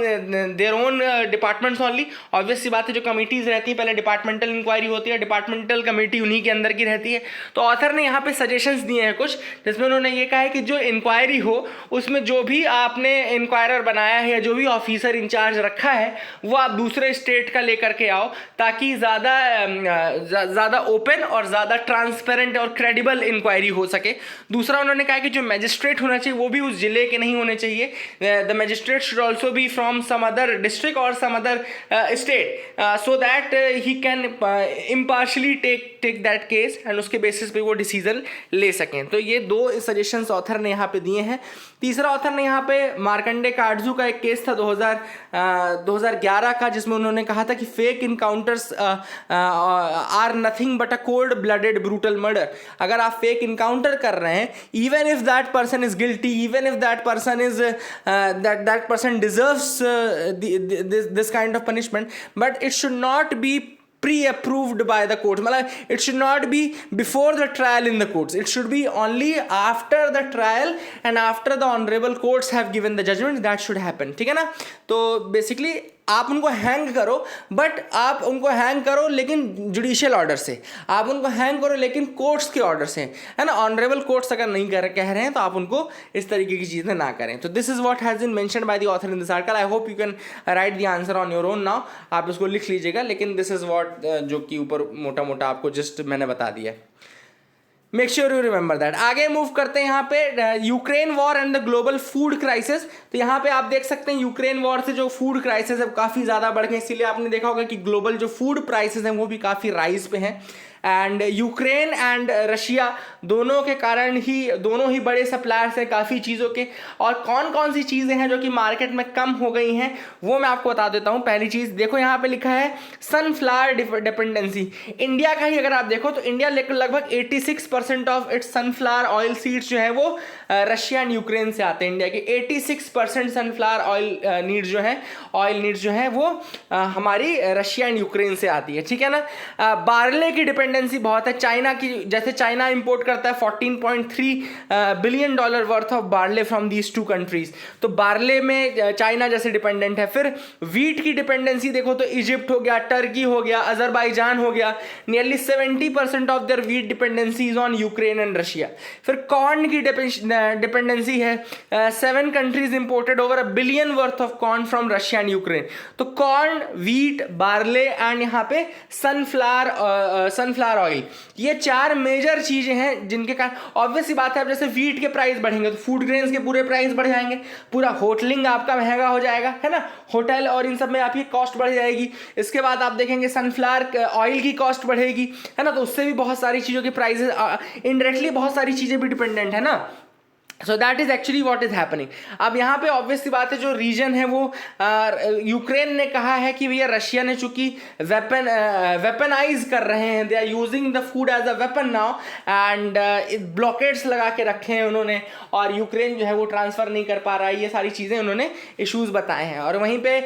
their own departments only। Obvious सी बात है, जो कमिटीज रहती हैं पहले डिपार्टमेंटल इंक्वायरी होती है, डिपार्टमेंटल कमेटी उन्हीं के अंदर की रहती है। तो ऑथर ने यहाँ पे सजेशंस दिए हैं कुछ, जिसमें उन्होंने ये कहा है कि जो इंक्वायरी हो उसमें जो भी आपने इंक्वायरर बनाया है या जो भी ऑफिसर इंचार्ज रखा है वो आप दूसरे स्टेट का लेकर के आओ, ताकि ज़्यादा ओपन और ज़्यादा ट्रांसपेरेंट और क्रेडिबल इंक्वायरी हो सके। दूसरा उन्होंने कहा कि जो मैजिस्ट्रेट होना चाहिए वो भी उस जिले के नहीं होने चाहिए, the magistrate should also be from some other district और some other state, so that he can impartially take that case and उसके बेसिस पे वो डिसीजन ले सकें। तो ये दो सजेशंस ऑथर ने यहाँ पे दिए हैं। तीसरा ऑथर ने यहाँ पे मार्कंडे काटजू का एक केस था 2011 का, जिसमें उन्होंने कहा था कि fake encounters are nothing but a cold blooded brutal murder. अगर आप फेक इनकाउंटर कर रहे हैं, even if that person is guilty, even if that person is that person deserves this kind of punishment, but it should not be pre-approved by the courts, मतलब it should not be before the trial in the courts, it should be only after the trial and after the honorable courts have given the judgment, that should happen। ठीक है ना, तो basically आप उनको hang करो, but आप उनको hang करो लेकिन जुडिशियल ऑर्डर से, आप उनको हैंग करो लेकिन कोर्ट्स के ऑर्डर से, है ना, ऑनरेबल कोर्ट्स अगर नहीं कह रहे हैं तो आप उनको इस तरीके की चीज़ें ना करें। तो this is what has been mentioned by the author in this article. I hope you can write the answer on your own now, आप इसको लिख लीजिएगा, लेकिन दिस इज व्हाट जो कि ऊपर मोटा मोटा आपको जस्ट मैंने बता दिया। Make sure you remember that. आगे मूव करते हैं यहाँ पे Ukraine war and the global food crisis. तो यहाँ पे आप देख सकते हैं यूक्रेन वॉर से जो फूड क्राइसिस है काफ़ी ज़्यादा बढ़ गए, इसीलिए आपने देखा होगा कि ग्लोबल जो फूड प्राइसेस हैं वो भी काफ़ी राइज पे हैं। एंड यूक्रेन एंड रशिया दोनों के कारण ही दोनों ही बड़े सप्लायर्स हैं काफ़ी चीज़ों के। और कौन कौन सी चीज़ें हैं जो कि मार्केट में कम हो गई हैं वो मैं आपको बता देता हूँ। पहली चीज़ देखो यहाँ पे लिखा है सनफ्लावर डिपेंडेंसी। इंडिया का ही अगर आप देखो तो इंडिया लगभग 86% of its sunflower oil seeds जो है वो रशिया एंड यूक्रेन से आते हैं। इंडिया के 86% सनफ्लावर ऑयल नीड्स जो है वो हमारी रशिया एंड यूक्रेन से आती है, ठीक है ना। बार्ले की डिपेंडेंसी बहुत है चाइना की, जैसे चाइना इंपोर्ट करता है $14.3 billion worth of barley from these two countries, तो बार्ले में चाइना जैसे डिपेंडेंट है। फिर वीट की डिपेंडेंसी देखो तो इजिप्ट हो गया, टर्की हो गया, अजरबैजान हो गया, nearly 70% of their wheat dependency is on Ukraine and Russia. फिर कॉर्न की डिपेंडेंसी है, 7 countries imported over $1 billion worth of corn from Russia and Ukraine. तो कॉर्न, वीट, बार्ले एंड यहाँ पे सनफ्लावर ऑयल, ये 4 मेजर चीजें हैं जिनके कारण ऑब्वियसली बात है, अब जैसे वीट के प्राइस बढ़ेंगे तो फूड ग्रेन्स के पूरे प्राइस बढ़ जाएंगे, पूरा होटलिंग आपका महंगा हो जाएगा, है ना, होटल और इन सब में आपकी कॉस्ट बढ़ जाएगी। इसके बाद आप देखेंगे सनफ्लावर ऑयल की कॉस्ट बढ़ेगी, है ना, तो उससे भी बहुत सारी चीज़ों के प्राइसेस, इनडायरेक्टली बहुत सारी चीज़ें भी डिपेंडेंट है ना। So that is actually what is happening. अब यहाँ पे ऑब्वियसली बात है जो रीजन है वो यूक्रेन ने कहा है कि भैया रशिया ने चूंकि वेपनाइज कर रहे हैं, they are using the food as a weapon now and blockades लगा के रखे हैं उन्होंने, और यूक्रेन जो है वो ट्रांसफर नहीं कर पा रहा है, ये सारी चीज़ें उन्होंने इश्यूज बताए हैं। और वहीं पे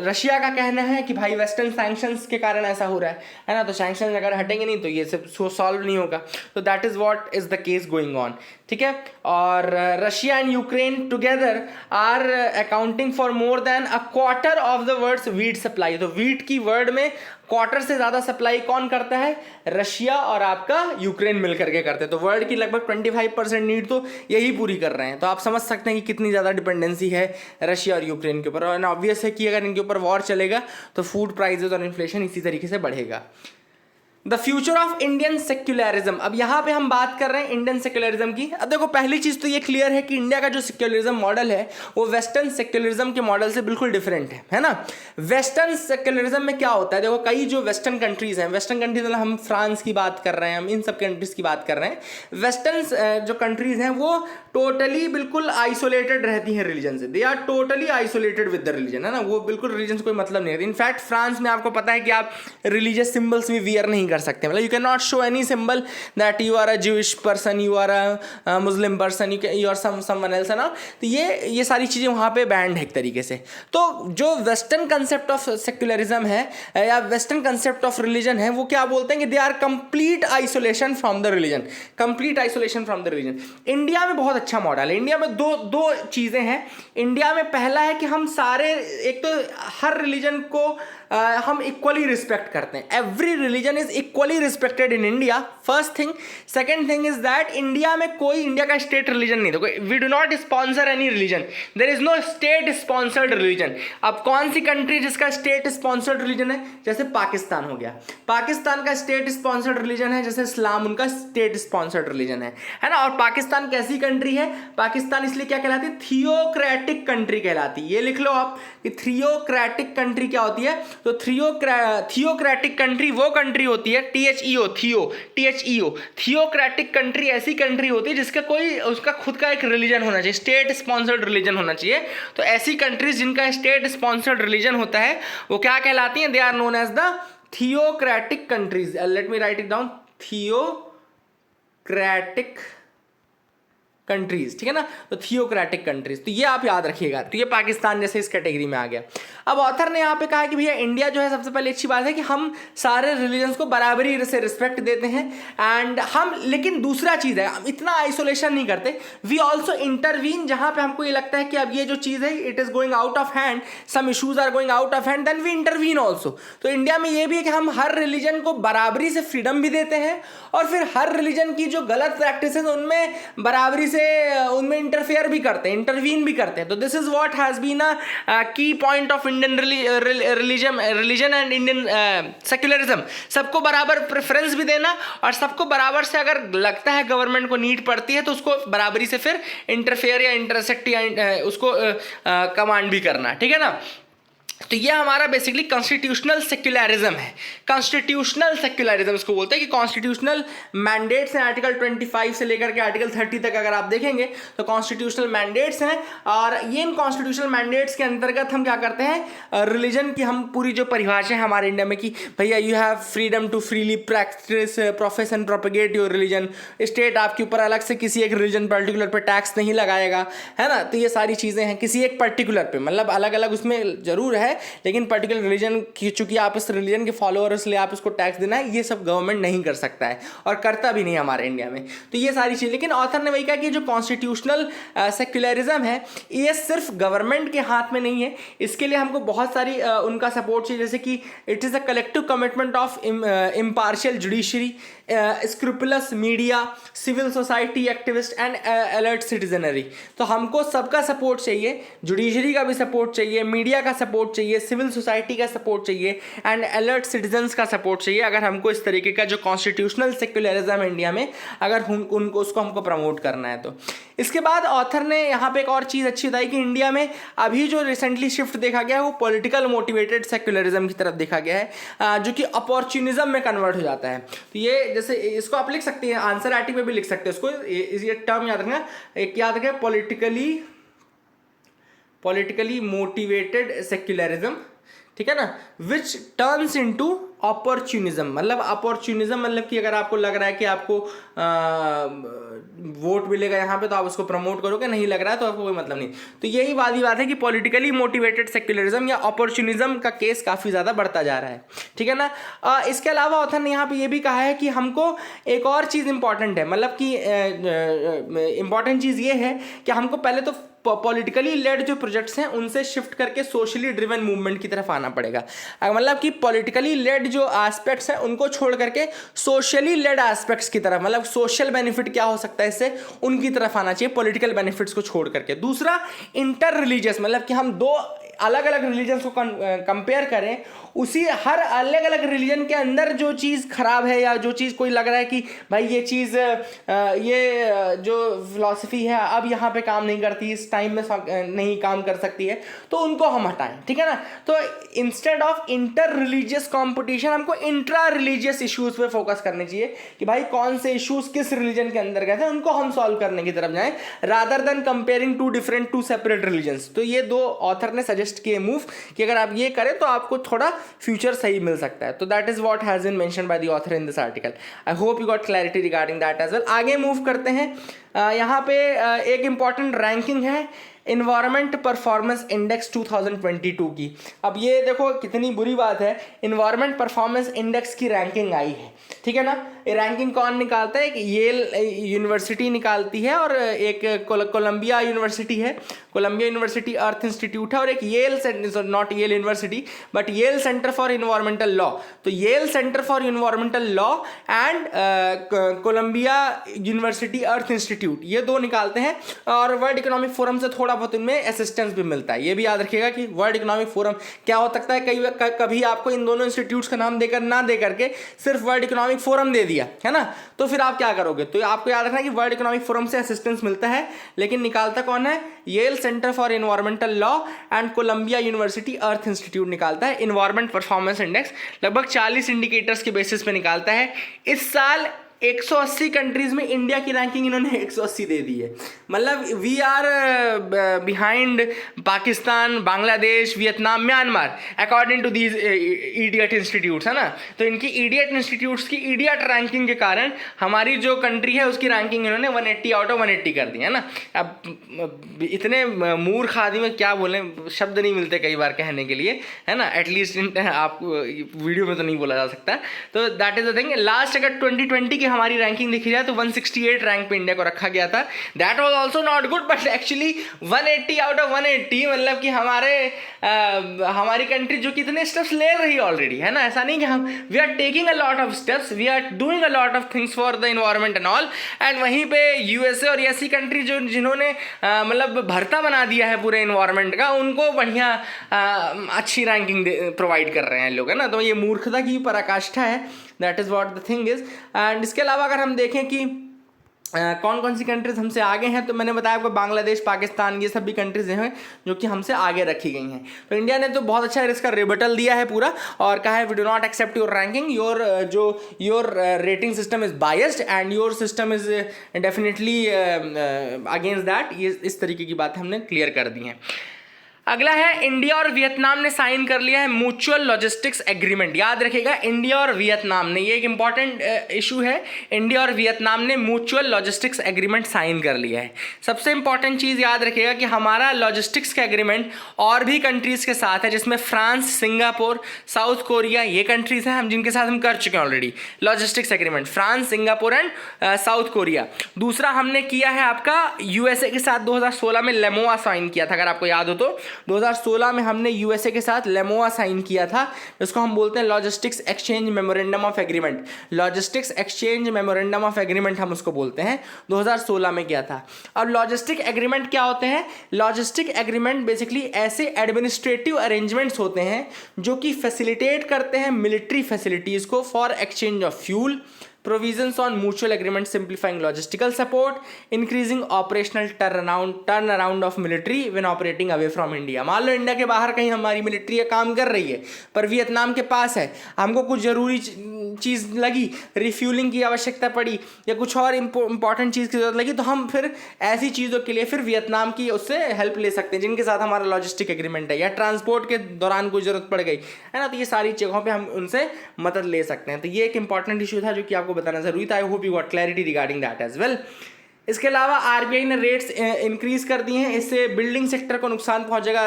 रशिया का कहना है कि भाई वेस्टर्न सैंक्शंस के कारण ऐसा हो रहा है ना, तो सैंक्शंस अगर हटेंगे नहीं तो ये सब सॉल्व नहीं होगा। तो that is what is the case going on, ठीक है। और Russia and Ukraine together are accounting for more than a quarter of the world's wheat supply. तो वीट की वर्ल्ड में क्वार्टर से ज्यादा सप्लाई कौन करता है? रशिया और आपका यूक्रेन मिलकर के करते हैं। तो वर्ल्ड की लगभग 25% नीड तो यही पूरी कर रहे हैं। तो आप समझ सकते हैं कि कितनी ज़्यादा डिपेंडेंसी है रशिया और यूक्रेन के ऊपर। और ऑब्वियस है कि अगर इनके ऊपर वॉर चलेगा तो फूड प्राइजेस और इन्फ्लेशन इसी तरीके से बढ़ेगा। The future of Indian secularism. अब यहाँ पे हम बात कर रहे हैं इंडियन सेक्युलरिज्म की। अब देखो पहली चीज़ तो ये क्लियर है कि इंडिया का जो सेक्युलरिज्म मॉडल है वो वेस्टर्न सेक्युलरिज्म के मॉडल से बिल्कुल डिफरेंट है ना। वेस्टर्न सेक्युलरिज्म में क्या होता है, देखो कई जो वेस्टर्न कंट्रीज हैं, वेस्टर्न कंट्रीज मतलब हम फ्रांस की बात कर रहे हैं, हम इन सब कंट्रीज की बात कर रहे हैं। वेस्टर्न जो कंट्रीज हैं वो टोटली बिल्कुल आइसोलेटेड रहती हैं रिलीजन से, they are totally isolated with the religion, है ना, वो बिल्कुल रिलीजन से कोई मतलब नहीं है। इनफैक्ट फ्रांस में आपको पता है कि आप रिलीजियस सिंबल्स भी वियर नहीं कर सकते, मतलब you can not show any symbol that you are a Jewish person, you are a Muslim person, you are someone else, है ना। तो ये सारी चीज़ें वहाँ पे बैंड है एक तरीके से। तो जो वेस्टर्न कंसेप्ट ऑफ सेक्युलरिज्म है या वेस्टर्न कंसेप्ट ऑफ रिलीजन है वो क्या बोलते हैं कि they are complete isolation from the religion, complete isolation from the religion. India में बहुत अच्छा मॉडल है। इंडिया में दो चीज़ें हैं इंडिया में। पहला है कि हम सारे, एक तो हर रिलीजन को हम इक्वली रिस्पेक्ट करते हैं, every religion is equally respected in India, first thing. Second thing is that India में कोई इंडिया का स्टेट रिलीजन नहीं, देखो we do not sponsor any religion, there is no state sponsored religion. अब कौन सी कंट्री जिसका स्टेट स्पॉन्सर्ड रिलीजन है, जैसे पाकिस्तान हो गया, पाकिस्तान का स्टेट स्पॉन्सर्ड रिलीजन है, जैसे इस्लाम उनका स्टेट स्पॉन्सर्ड रिलीजन है ना। और पाकिस्तान कैसी कंट्री है? पाकिस्तान इसलिए क्या कहलाती है? थियोक्रेटिक कंट्री कहलाती है। ये लिख लो आप कि थियोक्रेटिक कंट्री क्या होती है। तो थियोक्रेटिक कंट्री वो कंट्री होती है, थियोक्रेटिक कंट्री ऐसी कंट्री होती है जिसका कोई, उसका खुद का एक रिलीजन होना चाहिए, स्टेट स्पॉन्सर्ड रिलीजन होना चाहिए। तो ऐसी कंट्रीज जिनका स्टेट स्पॉन्सर्ड रिलीजन होता है वो क्या कहलाती हैं? They are known as the theocratic countries. Let me write it down, theocratic countries, ठीक है ना। तो थियोक्रेटिक कंट्रीज, तो ये आप याद रखिएगा। तो ये पाकिस्तान जैसे इस कैटेगरी में आ गया। अब ऑथर ने यहाँ पे कहा कि भैया इंडिया जो है, सबसे पहले अच्छी बात है कि हम सारे रिलीजन्स को बराबरी से रिस्पेक्ट देते हैं एंड हम, लेकिन दूसरा चीज़ है हम इतना आइसोलेशन नहीं करते, वी ऑल्सो इंटरवीन जहाँ पे हमको ये लगता है कि अब ये जो चीज़ है it is going out of hand, some issues are going out of hand, then we intervene also. तो इंडिया में ये भी है कि हम हर रिलीजन को बराबरी से फ्रीडम भी देते हैं और फिर हर रिलीजन की जो गलत प्रैक्टिस उनमें बराबरी से उनमें इंटरफेयर भी करते हैं, इंटरवीन भी करते हैं। तो this is what has been a key point of Indian religion and Indian secularism. सबको बराबर प्रेफरेंस भी देना और सबको बराबर से अगर लगता है गवर्नमेंट को नीड पड़ती है तो उसको बराबरी से फिर इंटरफेयर या इंटरसेक्ट या उसको कमांड भी करना, ठीक है ना। तो ये हमारा बेसिकली कॉन्स्टिट्यूशनल सेक्युलरिज्म है। कॉन्स्टिट्यूशनल सेक्युलरिज्म इसको बोलते हैं कि कॉन्स्टिट्यूशनल मैंडेट्स हैं आर्टिकल 25 से लेकर के आर्टिकल 30 तक अगर आप देखेंगे तो कॉन्स्टिट्यूशनल मैंडेट्स हैं। और ये इन कॉन्स्टिट्यूशनल मैंडेट्स के अंतर्गत हम क्या करते हैं, रिलीजन की हम पूरी जो परिभाषा है हमारे इंडिया में कि भैया you have freedom to freely practise profess and propagate your religion, state आपके ऊपर अलग से किसी एक रिलीजन पर्टिकुलर पर टैक्स नहीं लगाएगा, है ना। तो ये सारी चीज़ें हैं किसी एक पर्टिकुलर पे, मतलब अलग अलग उसमें जरूर है लेकिन पर्टिकुलर रिलीजन की चूंकि आप इस रिलीजन के फॉलोअर इसलिए आप इसको टैक्स देना है, ये सब गवर्नमेंट नहीं कर सकता है और करता भी नहीं हमारे इंडिया में। तो ये सारी चीज़, लेकिन ऑथर ने वही कहा कि जो कॉन्स्टिट्यूशनल सेक्युलरिज्म है ये सिर्फ गवर्नमेंट के हाथ में नहीं है, इसके लिए हमको बहुत सारी उनका सपोर्ट चाहिए, जैसे कि it is a collective commitment of impartial judiciary, scrupulous media, civil society activist and alert citizenry. तो हमको सबका सपोर्ट चाहिए, जुडिशरी का भी सपोर्ट चाहिए, मीडिया का सपोर्ट चाहिए, सिविल सोसाइटी का सपोर्ट चाहिए एंड अलर्ट सिटीजन्स का सपोर्ट चाहिए, अगर हमको इस तरीके का जो कॉन्स्टिट्यूशनल सेक्युलरिज्म है इंडिया में अगर उनको उसको हमको प्रमोट करना है। तो इसके बाद ऑथर ने यहाँ पे एक और चीज़ अच्छी बताई कि इंडिया में अभी जो रिसेंटली शिफ्ट देखा गया है वो पॉलिटिकल मोटिवेटेड सेक्युलरिज्म की तरफ देखा गया है, जो कि अपॉर्चुनिज्म में कन्वर्ट हो जाता है। तो ये जैसे इसको आप लिख सकते हैं, आंसर आर्टिकल में भी लिख सकते हैं इसको, ये टर्म याद रखना, एक याद रखें, पॉलिटिकली मोटिवेटेड सेक्युलरिज्म, ठीक है ना, विच टर्न्स इनटू अपॉर्चुनिज्म। मतलब अपॉर्चुनिज्म मतलब कि अगर आपको लग रहा है कि आपको वोट मिलेगा यहाँ पे तो आप उसको प्रमोट करोगे, नहीं लग रहा है तो आपको कोई मतलब नहीं। तो यही वाली बात है कि पॉलिटिकली मोटिवेटेड सेक्युलरिज्म या अपॉर्चुनिज्म का केस काफ़ी ज़्यादा बढ़ता जा रहा है, ठीक है ना। इसके अलावा ऑथर ने यहाँ पे ये भी कहा है कि हमको एक और चीज़ इंपॉर्टेंट है, मतलब कि इंपॉर्टेंट चीज़ ये है कि हमको पहले तो पॉलिटिकली लेड जो प्रोजेक्ट्स हैं उनसे शिफ्ट करके सोशली ड्रिवन मूवमेंट की तरफ आना पड़ेगा। मतलब कि पॉलिटिकली लेड जो एस्पेक्ट्स हैं उनको छोड़ करके सोशली लेड एस्पेक्ट्स की तरफ, मतलब सोशल बेनिफिट क्या हो सकता है इससे, उनकी तरफ आना चाहिए पॉलिटिकल बेनिफिट्स को छोड़ करके। दूसरा इंटर रिलीजियस, मतलब कि हम दो अलग अलग रिलीजन्स को कंपेयर करें, उसी हर अलग अलग रिलीजन के अंदर जो चीज़ खराब है या जो चीज़ कोई लग रहा है कि भाई ये चीज़ ये जो फिलॉसफी है अब यहाँ पे काम नहीं करती, इस टाइम में नहीं काम कर सकती है, तो उनको हम हटाएं, ठीक है ना। तो instead of inter religious competition हमको इंट्रा रिलीजियस इश्यूज़ पे फोकस करने चाहिए कि भाई कौन से इश्यूज़ किस रिलीजन के अंदर गए थे उनको हम सॉल्व करने की तरफ जाएं, rather than comparing to separate religions. तो ये दो ऑथर ने सजेस्ट किए मूव कि अगर आप ये करें तो आपको थोड़ा फ्यूचर सही मिल सकता है। तो that is what has been mentioned by the author in this article. I hope you got clarity regarding that as well. आगे मूव करते हैं, यहाँ पे एक इंपॉर्टेंट रैंकिंग है इन्वायरमेंट परफॉर्मेंस इंडेक्स 2022 की। अब ये देखो कितनी बुरी बात है, इन्वायरमेंट परफॉर्मेंस इंडेक्स की रैंकिंग आई है, ठीक है ना। ये रैंकिंग कौन निकालता है, एक येल यूनिवर्सिटी निकालती है और एक कोलंबिया यूनिवर्सिटी है, कोलंबिया यूनिवर्सिटी अर्थ इंस्टीट्यूट है, और एक Yale, not Yale University but Yale Center for Environmental Law. तो Yale Center for Environmental Law and Columbia University Earth Institute, ये दो निकालते हैं और वर्ल्ड इकोनॉमिक फोरम से थोड़ा बहुत इनमें असिस्टेंस भी मिलता है। ये भी याद रखिएगा कि वर्ल्ड इकोनॉमिक फोरम क्या हो सकता है, कभी आपको इन दोनों इंस्टीट्यूट्स का नाम देकर ना दे करके सिर्फ वर्ल्ड इकोनॉमिक फोरम दे दिया है ना, तो फिर आप क्या करोगे। तो आपको याद रखना है कि वर्ल्ड इकोनॉमिक फोरम से असिस्टेंस मिलता है, लेकिन निकालता कौन है, Yale Center for Environmental Law and Columbia University Earth Institute निकालता है इन्वायरमेंट परफॉर्मेंस इंडेक्स। लगभग 40 इंडिकेटर्स के बेसिस पे निकालता है। इस साल 180 कंट्रीज में इंडिया की रैंकिंग इन्होंने 180 दे दी है। मतलब we are behind Pakistan, Bangladesh, Vietnam, Myanmar according to these idiot institutes, है ना। तो इनकी इडियट इंस्टीट्यूट्स की इडियट रैंकिंग के कारण हमारी जो कंट्री है उसकी रैंकिंग इन्होंने 180 आउट ऑफ 180 कर दी है ना। अब इतने मूर्ख आदमी में क्या बोलें, शब्द नहीं मिलते कई बार कहने के लिए, है ना। एटलीस्ट आप वीडियो में तो नहीं बोला जा सकता। तो that is the thing. Last अगर 2020 हमारी रैंकिंग देखी जाए तो 168 रैंक पे इंडिया को रखा गया था। That was also not good, but actually 180 out of 180 मतलब कि हमारी कंट्री जो कितने स्टेप्स ले रही है ऑलरेडी, है ना। ऐसा नहीं कि हम we are taking a lot of steps, we are doing a lot of things for the environment and all. And वहीं पे यूएसए और ऐसी कंट्री जिन्होंने मतलब भरता बना दिया है पूरे इन्वायरमेंट का, उनको बढ़िया अच्छी रैंकिंग प्रोवाइड कर रहे हैं लोग, है ना। तो ये मूर्खता की पराकाष्ठा है। That is what the thing is. And इसके अलावा अगर हम देखें कि कौन कौन सी कंट्रीज हमसे आगे हैं, तो मैंने बताया आपको बांग्लादेश, पाकिस्तान, ये सब भी कंट्रीज हैं जो कि हमसे आगे रखी गई हैं। तो इंडिया ने तो बहुत अच्छा इसका रिबटल दिया है पूरा, और कहा है we do not accept your ranking, your rating system is biased and your system is definitely against that. ये इस तरीके की बातें हमने क्लियर कर दी हैं। अगला है, इंडिया और वियतनाम ने साइन कर लिया है म्यूचुअल लॉजिस्टिक्स एग्रीमेंट। याद रखिएगा, इंडिया और वियतनाम ने, ये एक इंपॉर्टेंट इशू है, इंडिया और वियतनाम ने म्यूचुअल लॉजिस्टिक्स एग्रीमेंट साइन कर लिया है। सबसे इंपॉर्टेंट चीज़ याद रखिएगा कि हमारा लॉजिस्टिक्स का एग्रीमेंट और भी कंट्रीज़ के साथ है, जिसमें फ्रांस, सिंगापुर, साउथ कोरिया, ये कंट्रीज़ हैं हम जिनके साथ हम कर चुके हैं already logistics agreement, France, Singapore and south Korea. दूसरा हमने किया है आपका यूएसए के साथ 2016 में लेमोआ साइन किया था, अगर आपको याद हो तो 2016 में हमने यूएसए के साथ लेमोआ साइन किया था, जिसको हम बोलते हैं logistics exchange memorandum of agreement. Logistics exchange memorandum of agreement हम उसको बोलते हैं, 2016 में किया था। अब लॉजिस्टिक एग्रीमेंट क्या होते हैं? लॉजिस्टिक एग्रीमेंट बेसिकली ऐसे एडमिनिस्ट्रेटिव अरेंजमेंट्स होते हैं जो कि फैसिलिटेट करते हैं मिलिट्री फैसिलिटीज़ को for exchange of fuel, provisions on mutual agreement simplifying logistical support, increasing operational turnaround of military when operating away from India। मान लो इंडिया के बाहर कहीं हमारी मिलिट्री काम कर रही है पर वियतनाम के पास है, हमको कुछ ज़रूरी चीज़ लगी, रिफ्यूलिंग की आवश्यकता पड़ी या कुछ और इंपॉर्टेंट चीज़ की ज़रूरत लगी, तो हम फिर ऐसी चीज़ों के लिए फिर वियतनाम की उससे हेल्प ले सकते हैं जिनके साथ हमारा लॉजिस्टिक एग्रीमेंट है, या ट्रांसपोर्ट के दौरान कोई ज़रूरत पड़ गई है ना, तो ये सारी जगहों पर हम उनसे मदद ले सकते हैं। तो ये एक इंपॉर्टेंट इशू था जो कि आपको बताना जरूरी था। I hope you got clarity regarding that as well. इसके अलावा आरबीआई ने रेट्स इंक्रीज कर दिए हैं, इससे बिल्डिंग सेक्टर को नुकसान पहुंचेगा,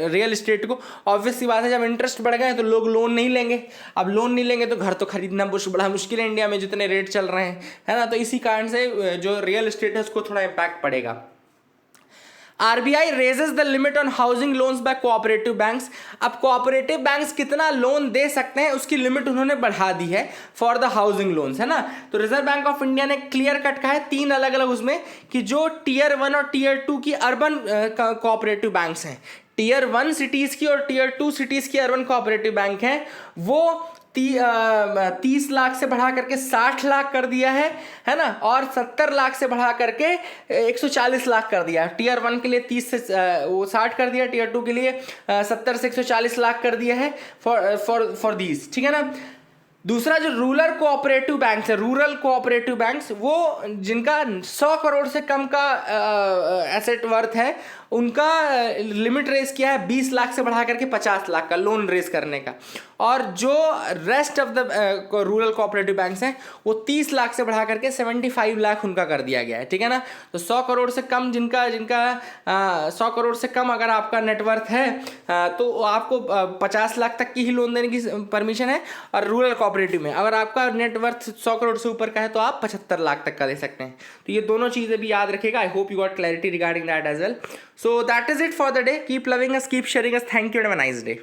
रियल एस्टेट को। ऑब्वियस सी बात है, जब इंटरेस्ट बढ़ गए तो लोग लोन नहीं लेंगे, अब लोन नहीं लेंगे तो घर तो खरीदना बड़ा मुश्किल है इंडिया में जितने रेट चल रहे हैं, है ना। तो इसी कारण से जो रियल एस्टेट है उसको थोड़ा इम्पैक्ट पड़ेगा। RBI raises the limit on housing loans by cooperative banks. अब कोऑपरेटिव बैंक्स कितना लोन दे सकते हैं उसकी लिमिट उन्होंने बढ़ा दी है फॉर द हाउसिंग लोन्स, है ना। तो रिजर्व बैंक ऑफ इंडिया ने क्लियर कट कहा है 3 अलग अलग उसमें कि जो टीयर 1 और टीयर 2 की अर्बन कोऑपरेटिव बैंक्स हैं, टीयर 1 सिटीज़ की और टीयर 2 सिटीज़ की अर्बन कोऑपरेटिव बैंक हैं, वो 30 लाख से बढ़ा करके 60 लाख कर दिया है ना, और 70 लाख से बढ़ा करके 140 लाख कर दिया। टीयर 1 के लिए 30 से वो 60 कर दिया, टीयर 2 के लिए 70 से 140 लाख कर दिया है फॉर दीज, ठीक है ना। दूसरा जो रूरल कोऑपरेटिव बैंक्स है, रूरल कोऑपरेटिव बैंक्स, वो जिनका 100 करोड़ से कम का एसेट वर्थ है, उनका लिमिट रेस किया है 20 लाख से बढ़ा करके 50 लाख का लोन रेस करने का। और जो rest of the rural cooperative banks हैं वो 30 लाख से बढ़ा करके 75 लाख उनका कर दिया गया है, ठीक है ना। तो 100 करोड़ से कम जिनका 100 करोड़ से कम अगर आपका नेटवर्थ है तो आपको 50 लाख तक की ही लोन देने की परमिशन है, और रूरल कोऑपरेटिव में अगर आपका नेटवर्थ 100 करोड़ से ऊपर का है तो आप 75 लाख तक का दे सकते हैं। तो ये दोनों चीज़ें भी याद रखिएगा। I hope you got clarity regarding that as well. So that is it for the day. Keep loving us, keep sharing us. Thank you and have a nice day.